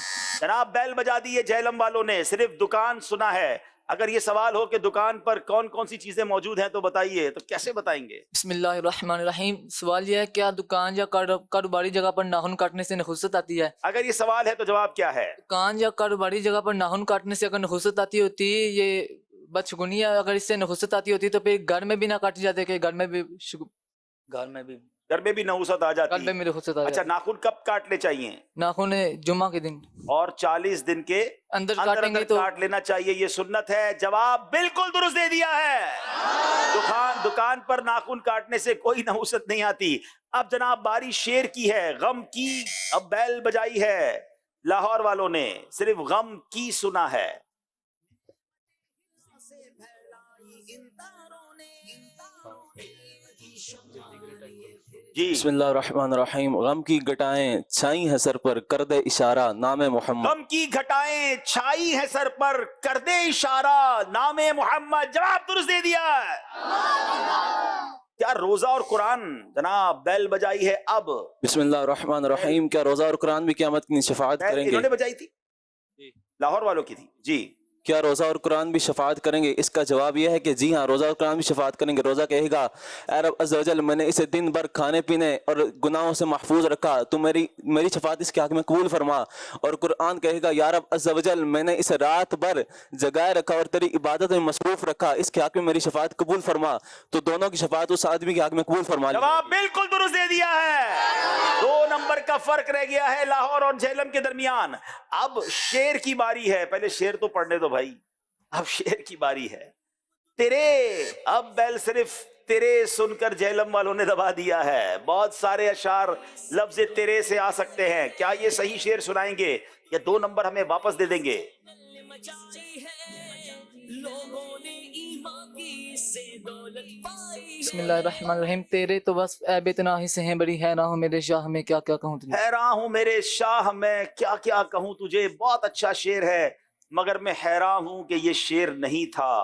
جناب بیل بجا دی ہے جہلم والوں نے صرف دکان سنا ہے. اگر یہ سوال ہو کہ دکان پر کون کون سی چیزیں موجود ہیں تو بتائیے تو کیسے بتائیں گے؟ بسم اللہ الرحمن الرحیم. سوال یہ ہے کیا دکان یا کاروباری جگہ پر ناخن کاٹنے سے نحوست آتی ہے؟ اگر یہ سوال ہے تو جواب کیا ہے؟ دکان یا کاروباری جگہ پر ناخن کاٹنے سے اگر نحوست آتی ہوتی یہ بدشگونی ہے. اگر اس سے نحوست آتی ہوتی تو پھر گھر میں بھی نہ کاٹی جاتے کہ گھر میں بھی نحوست آ جاتی. اچھا ناخن کب کاٹنے چاہیے؟ ناخن جمعہ کے دن اور 40 دن کے اندر کاٹیں گے تو کاٹ لینا چاہیے. یہ سنت ہے. جواب بالکل درست دے دیا ہے. دکان پر ناخن کاٹنے سے کوئی نحوست نہیں آتی. اب جناب باری شیر کی ہے غم کی. اب بیل بجائی ہے لاہور والوں نے صرف غم کی سنا ہے. بسم اللہ الرحمن الرحیم. غم کی گھٹائیں چھائی ہیں سر پر کر دے اشارہ نام محمد. غم کی گھٹائیں چھائی ہیں سر پر کر دے اشارہ نام محمد. جواب درست دے دیا. کیا روزہ اور قرآن جناب بیل بجائی ہے. اب بسم اللہ الرحمن الرحیم. کیا روزہ اور قرآن بھی قیامت کی شفاعت کریں گے؟ انہوں نے بجائی تھی لاہور والوں کی تھی. جی کیا روزہ اور قرآن بھی شفاعت کریں گے؟ اس کا جواب یہ ہے کہ جی ہاں روزہ اور قرآن بھی شفاعت کریں گے. روزہ کہے گا اے رب عز و جل میں نے اسے دن بھر کھانے پینے اور گناہوں سے محفوظ رکھا تو میری شفاعت اس کے حق میں قبول فرما. اور قرآن کہے گا یا رب عز و جل میں نے اسے رات بھر جگائے رکھا اور تیری عبادت میں مصروف رکھا اس کے حق میں میری شفاعت قبول فرما. تو دونوں کی شفاعت اس آدمی کے حق میں قبول فرما. جواب بالکل درست دے دیا ہے. 2 نمبر کا فرق رہ گیا ہے لاہور اور جہلم کے درمیان. اب شیر کی باری ہے. پہلے شیر تو پڑھنے دو بھائی. اب شیر کی باری ہے. تیرے، اب بیل صرف تیرے سن کر جہلم والوں نے دبا دیا ہے. بہت سارے اشعار لفظ تیرے سے آ سکتے ہیں. کیا یہ صحیح شعر سنائیں گے یا 2 نمبر ہمیں واپس دے دیں گے؟ بسم اللہ الرحمن الرحیم. تیرے تو بس عیب اتنا ہی سے ہیں، بڑی حیران ہوں میرے شاہ میں کیا کیا کہوں تجھے. حیران ہوں میرے شاہ میں کیا کیا کہوں تجھے. بہت اچھا شعر ہے، مگر میں حیران ہوں کہ یہ شعر نہیں تھا.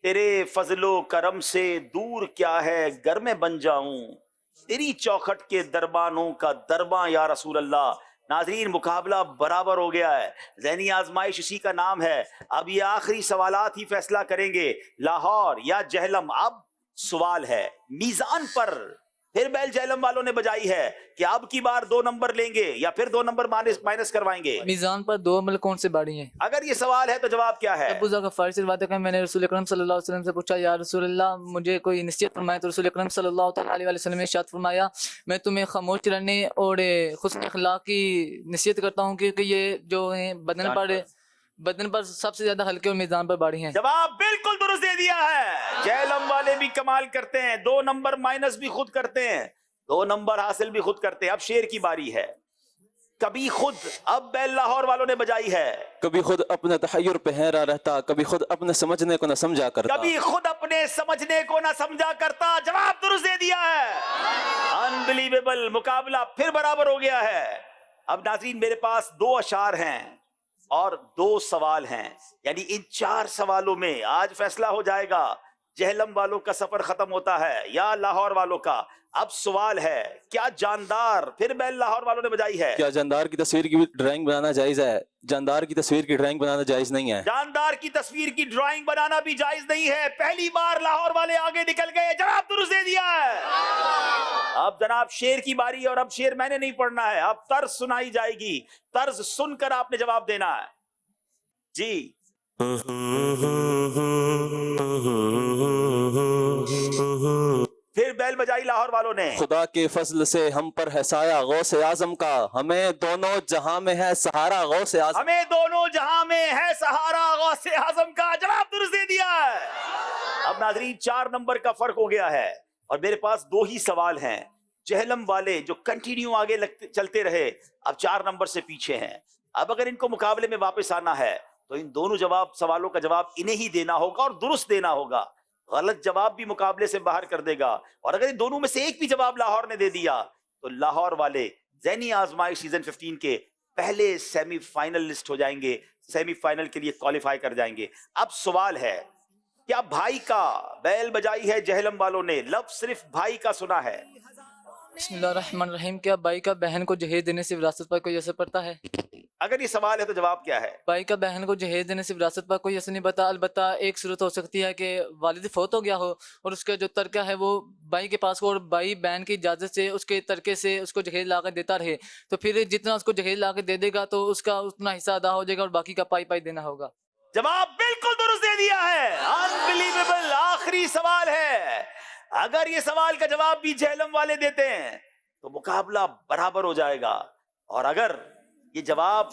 تیرے فضل و کرم سے دور کیا ہے گر میں بن جاؤں، تیری چوکھٹ کے دربانوں کا درباں یا رسول اللہ. ناظرین مقابلہ برابر ہو گیا ہے. ذہنی آزمائش اسی کا نام ہے. اب یہ آخری سوالات ہی فیصلہ کریں گے، لاہور یا جہلم. اب سوال ہے میزان پر. پھر بیل جہلم والوں نے بجائی ہے کہ اب کی بار 2 نمبر لیں گے یا پھر 2 نمبر مائنس کروائیں گے. میزان پر 2 عمل کون سے باری ہیں؟ اگر یہ سوال ہے تو جواب کیا ہے؟ ابو ذر غفاری سے روایت ہے کہ میں نے رسول اکرم صلی اللہ علیہ وسلم سے پوچھا یا رسول اللہ مجھے کوئی نصیحت فرمائے، تو رسول اکرم صلی اللہ تعالیٰ علیہ وسلم نے ارشاد فرمایا میں تمہیں خاموش رہنے اور حسن اخلاق کی نصیحت کرتا ہوں، کیونکہ یہ جو ہیں بدن پر سب سے زیادہ ہلکے اور میزان پر باری ہیں. جواب بالکل درست دے دیا ہے. جہلم والے بھی کمال کرتے ہیں، 2 نمبر مائنس بھی خود کرتے ہیں، 2 نمبر حاصل بھی خود کرتے ہیں. اب شیر کی باری ہے. کبھی خود، اب بیل لاہور والوں نے بجائی ہے. کبھی خود اپنے تحیر پہ حیران رہتا، کبھی خود اپنے سمجھنے کو نہ سمجھا کرتا. کبھی خود اپنے سمجھنے کو نہ سمجھا کرتا. جواب درست دے دیا ہے. انبلیویبل. مقابلہ پھر برابر ہو گیا ہے. اب ناظرین میرے پاس 2 اشعار ہیں اور 2 سوال ہیں، یعنی ان 4 سوالوں میں آج فیصلہ ہو جائے گا جہلم والوں کا سفر ختم ہوتا ہے یا لاہور والوں کا. اب سوال ہے کیا جاندار، پھر بیل لاہور والوں نے بجائی ہے، کیا جاندار کی تصویر کی ڈرائنگ بنانا جائز ہے؟ جاندار کی تصویر کی ڈرائنگ بنانا جائز نہیں ہے. جاندار کی تصویر کی ڈرائنگ بنانا بھی جائز نہیں ہے. پہلی بار لاہور والے آگے نکل گئے. جواب درست دے دیا ہے. اب جناب شیر کی باری ہے اور اب شیر میں نے نہیں پڑھنا ہے، اب طرز سنائی جائے گی. طرز سن کر آپ نے جواب دینا ہے. جی پھر بیل بجائی لاہور والوں نے. خدا کے فضل سے ہم پر ہے سایہ غوث اعظم کا، ہمیں دونوں جہاں میں ہے سہارا غوث اعظم. ہمیں دونوں جہاں میں ہے سہارا غوث اعظم کا. جواب درست دے دیا ہے. اب ناظرین 4 نمبر کا فرق ہو گیا ہے اور میرے پاس 2 ہی سوال ہیں. جہلم والے جو کنٹینیو آگے چلتے رہے اب 4 نمبر سے پیچھے ہیں. اب اگر ان کو مقابلے میں واپس آنا ہے تو ان دونوں سوالوں کا جواب انہیں ہی دینا ہوگا اور درست دینا ہوگا. غلط جواب بھی مقابلے سے باہر کر دے گا. اور اگر ان دونوں میں سے ایک بھی جواب لاہور نے دے دیا تو لاہور والے ذہنی آزمائش سیزن 15 کے پہلے سیمی فائنل لسٹ ہو جائیں گے، سیمی فائنل کے لیے کوالیفائی کر جائیں گے. اب سوال ہے کیا بھائی کا بیل بجائی ہے جہلم والوں نے، لفظ صرف بھائی کا سنا ہے. بسم اللہ الرحمن الرحیم. کیا بھائی کا بہن کو جہیز دینے سے وراثت پر کوئی اثر پڑتا ہے؟ اگر یہ سوال ہے تو جواب کیا ہے؟ بھائی کا بہن کو جہیز دینے سے وراثت پر کوئی اثر نہیں پڑتا، البتہ ایک صورت ہو سکتی ہے کہ والد فوت ہو گیا ہو اور اس کا جو ترکہ ہے وہ بھائی کے پاس ہو اور بھائی بہن کی اجازت سے اس کے ترکے سے اس کو جہیز لا کر دیتا رہے، تو پھر جتنا اس کو جہیز لا کر دے دے گا تو اس کا اتنا حصہ ادا ہو جائے گا اور باقی کا پائی پائی دینا ہوگا. جواب بالکل درست دے دیا ہے. انبلیویبل. آخری سوال ہے. اگر یہ سوال کا جواب بھی جہلم والے دیتے ہیں تو مقابلہ برابر ہو جائے گا، اور اگر یہ جواب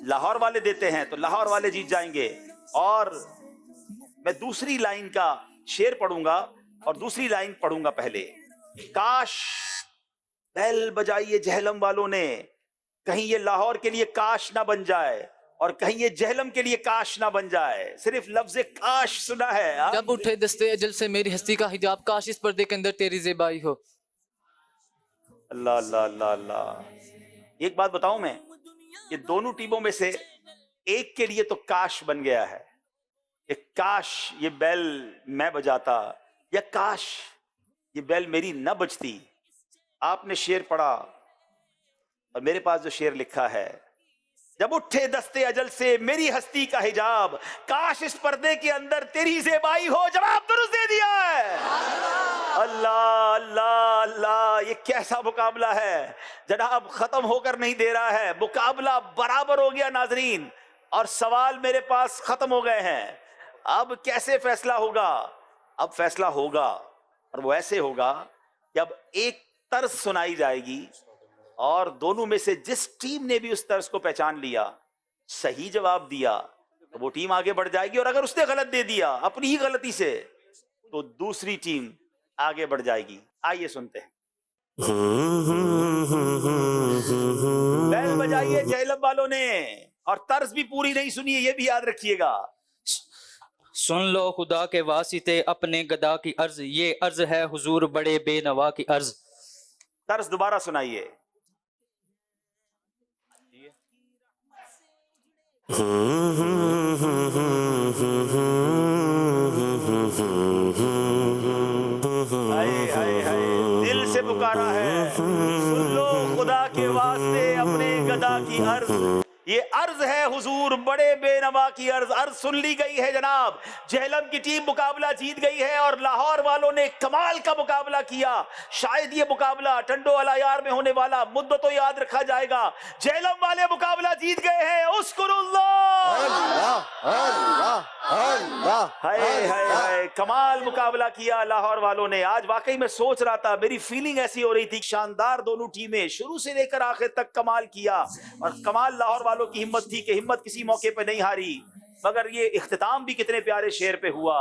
لاہور والے دیتے ہیں تو لاہور والے جیت جائیں گے. اور میں دوسری لائن کا شعر پڑھوں گا اور دوسری لائن پڑھوں گا پہلے. کاش بیل بجائیے جہلم والوں نے، کہیں یہ لاہور کے لیے کاش نہ بن جائے اور کہیں یہ جہلم کے لیے کاش نہ بن جائے. صرف لفظ کاش سنا ہے. جب اٹھے دستے اجل سے میری ہستی کا حجاب، کاش اس پردے کے اندر تیری زیبائی ہو. اللہ اللہ اللہ اللہ. ایک بات بتاؤں میں، یہ دونوں ٹیموں میں سے ایک کے لیے تو کاش بن گیا ہے کہ کاش یہ بیل میں بجاتا یا کاش یہ بیل میری نہ بجتی. آپ نے شعر پڑھا اور میرے پاس جو شعر لکھا ہے، جب اٹھے دستے اجل سے میری ہستی کا حجاب، کاش اس پردے کے اندر تیری زیبائی ہو. جواب درست دے دیا ہے. اللہ اللہ اللہ. یہ کیسا مقابلہ ہے جناب، ختم ہو کر نہیں دے رہا ہے. مقابلہ برابر ہو گیا ناظرین اور سوال میرے پاس ختم ہو گئے ہیں. اب کیسے فیصلہ ہوگا؟ اب فیصلہ ہوگا اور وہ ایسے ہوگا کہ اب ایک طرز سنائی جائے گی اور دونوں میں سے جس ٹیم نے بھی اس طرز کو پہچان لیا، صحیح جواب دیا، تو وہ ٹیم آگے بڑھ جائے گی، اور اگر اس نے غلط دے دیا اپنی ہی غلطی سے تو دوسری ٹیم آگے بڑھ جائے گی۔ آئیے سنتے ہیں۔ بیل بجائیے جہلم والوں نے، اور طرز بھی پوری نہیں سنی ہے، یہ بھی یاد رکھیے گا۔ سن لو خدا کے واسطے اپنے گدا کی عرض، یہ عرض ہے حضور بڑے بے نوا کی عرض۔ طرز دوبارہ سنائیے۔ دل سے پکارا ہے، سن لو خدا کے واسطے اپنے گدا کی عرض، یہ عرض ہے حضور بڑے بے نوا کی عرض۔ عرض سن لی گئی ہے جناب، جہلم کی ٹیم مقابلہ جیت گئی ہے، اور لاہور والوں نے کمال کا مقابلہ کیا۔ شاید یہ مقابلہ ٹنڈو الایار میں ہونے والا مدتوں یاد رکھا جائے گا۔ جہلم والے مقابلہ جیت گئے ہیں، اذکر اللہ، ہائے ہائے ہائے، کمال مقابلہ کیا لاہور والوں نے۔ آج واقعی میں سوچ رہا تھا، میری فیلنگ ایسی ہو رہی تھی، شاندار دونوں ٹیمیں شروع سے لے کر آخر تک کمال کیا، اور کمال لاہور والوں کی ہمت تھی کہ ہمت کسی موقع پہ نہیں ہاری، مگر یہ اختتام بھی کتنے پیارے شعر پہ ہوا۔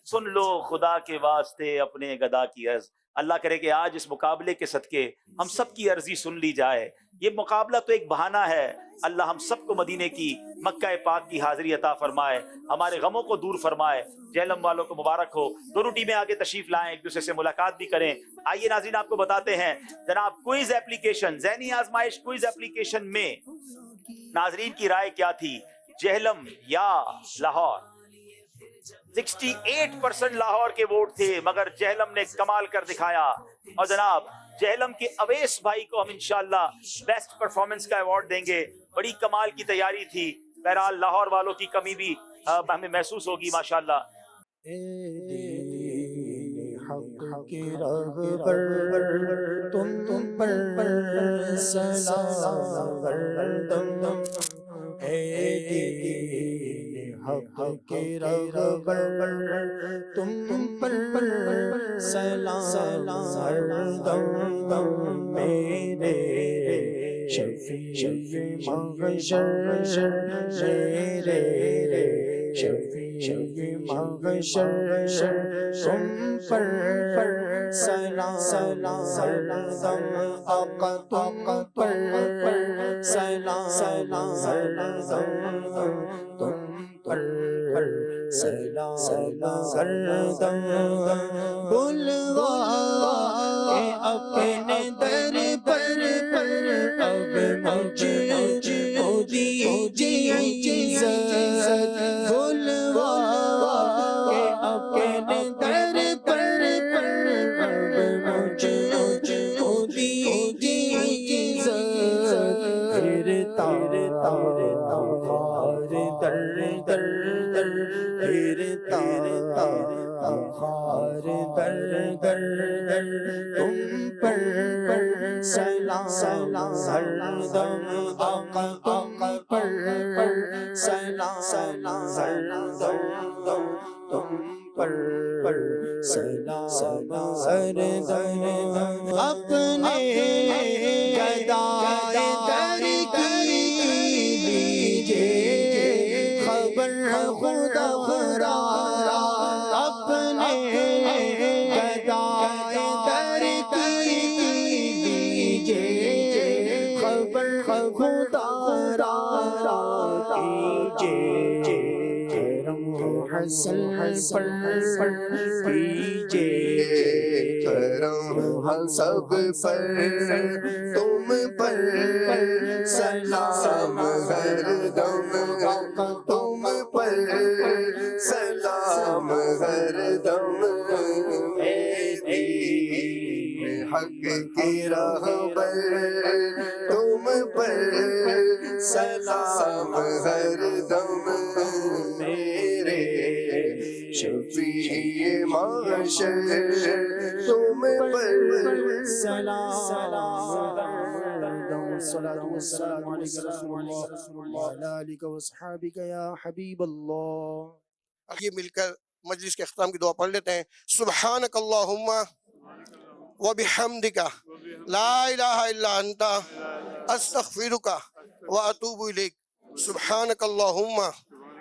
سن لو خدا کے واسطے اپنے گدا کی عرض۔ اللہ کرے کہ آج اس مقابلے کے صدقے ہم سب کی عرضی سن لی جائے۔ یہ مقابلہ تو ایک بہانہ ہے، اللہ ہم سب کو مدینے کی مکہ پاک کی حاضری عطا فرمائے، ہمارے غموں کو دور فرمائے۔ جہلم والوں کو مبارک ہو، دونوں ٹیمیں آگے تشریف لائیں، ایک دوسرے سے ملاقات بھی کریں۔ آئیے ناظرین آپ کو بتاتے ہیں جناب کوئز ایپلیکیشن، ذہنی آزمائش کوئز ایپلیکیشن میں ناظرین کی رائے کیا تھی، جہلم یا لاہور؟ 68% لاہور کے ووٹ تھے، مگر جہلم نے کمال کر دکھایا، اور جناب جہلم کے اویس بھائی کو ہم انشاءاللہ بیسٹ پرفارمنس کا ایوارڈ دیں گے۔ بڑی کمال کی تیاری تھی، بہرحال لاہور والوں کی کمی بھی ہمیں محسوس ہوگی ماشاءاللہ۔ حق کی راہ پر تم پر سلام گردم، اے دین حق کی راہ پر تم پر سلام گردم، میرے شفیع محشر، میرے شفیع محشر، تم پر سلام گردم، آقا تم پر سلام گردم، تم پر سلام گردم، بلوا کے اپنے در پر اب مجھ کو دیجیے اجازت، بلوا کے اپنے در پر اب مجھ کو دیجیے اجازت، پھرتا بخار در در در، پھرتا بخار در در در، تم پر سلام گردم، آقا تم پر سلام گردم، تم پر سلام گردم، اپنے گدائے در کی لیجیے خبر خدا خدا، اپنے گدائے در کی لیجیے خبر خدا کیجیے، کرم حسن پر کیجیے، کرم سب پر تم پر سلام گردم، تم پر سلام گردم، اے دین حق کی راہ پر تم پر سلام گردم، میرے شفیع محشر، تم پر سلام گردم۔ الصلاة والسلام علیک رسول اللہ وعلی آلک واصحابک یا حبیب اللہ۔ یہ مل کر مجلس کے اختتام کی دعا پڑھ لیتے ہیں۔ سبحانک اللہم وبحمدک لا الہ الا انت استغفرک واتوب الیک۔ سبحانک اللہم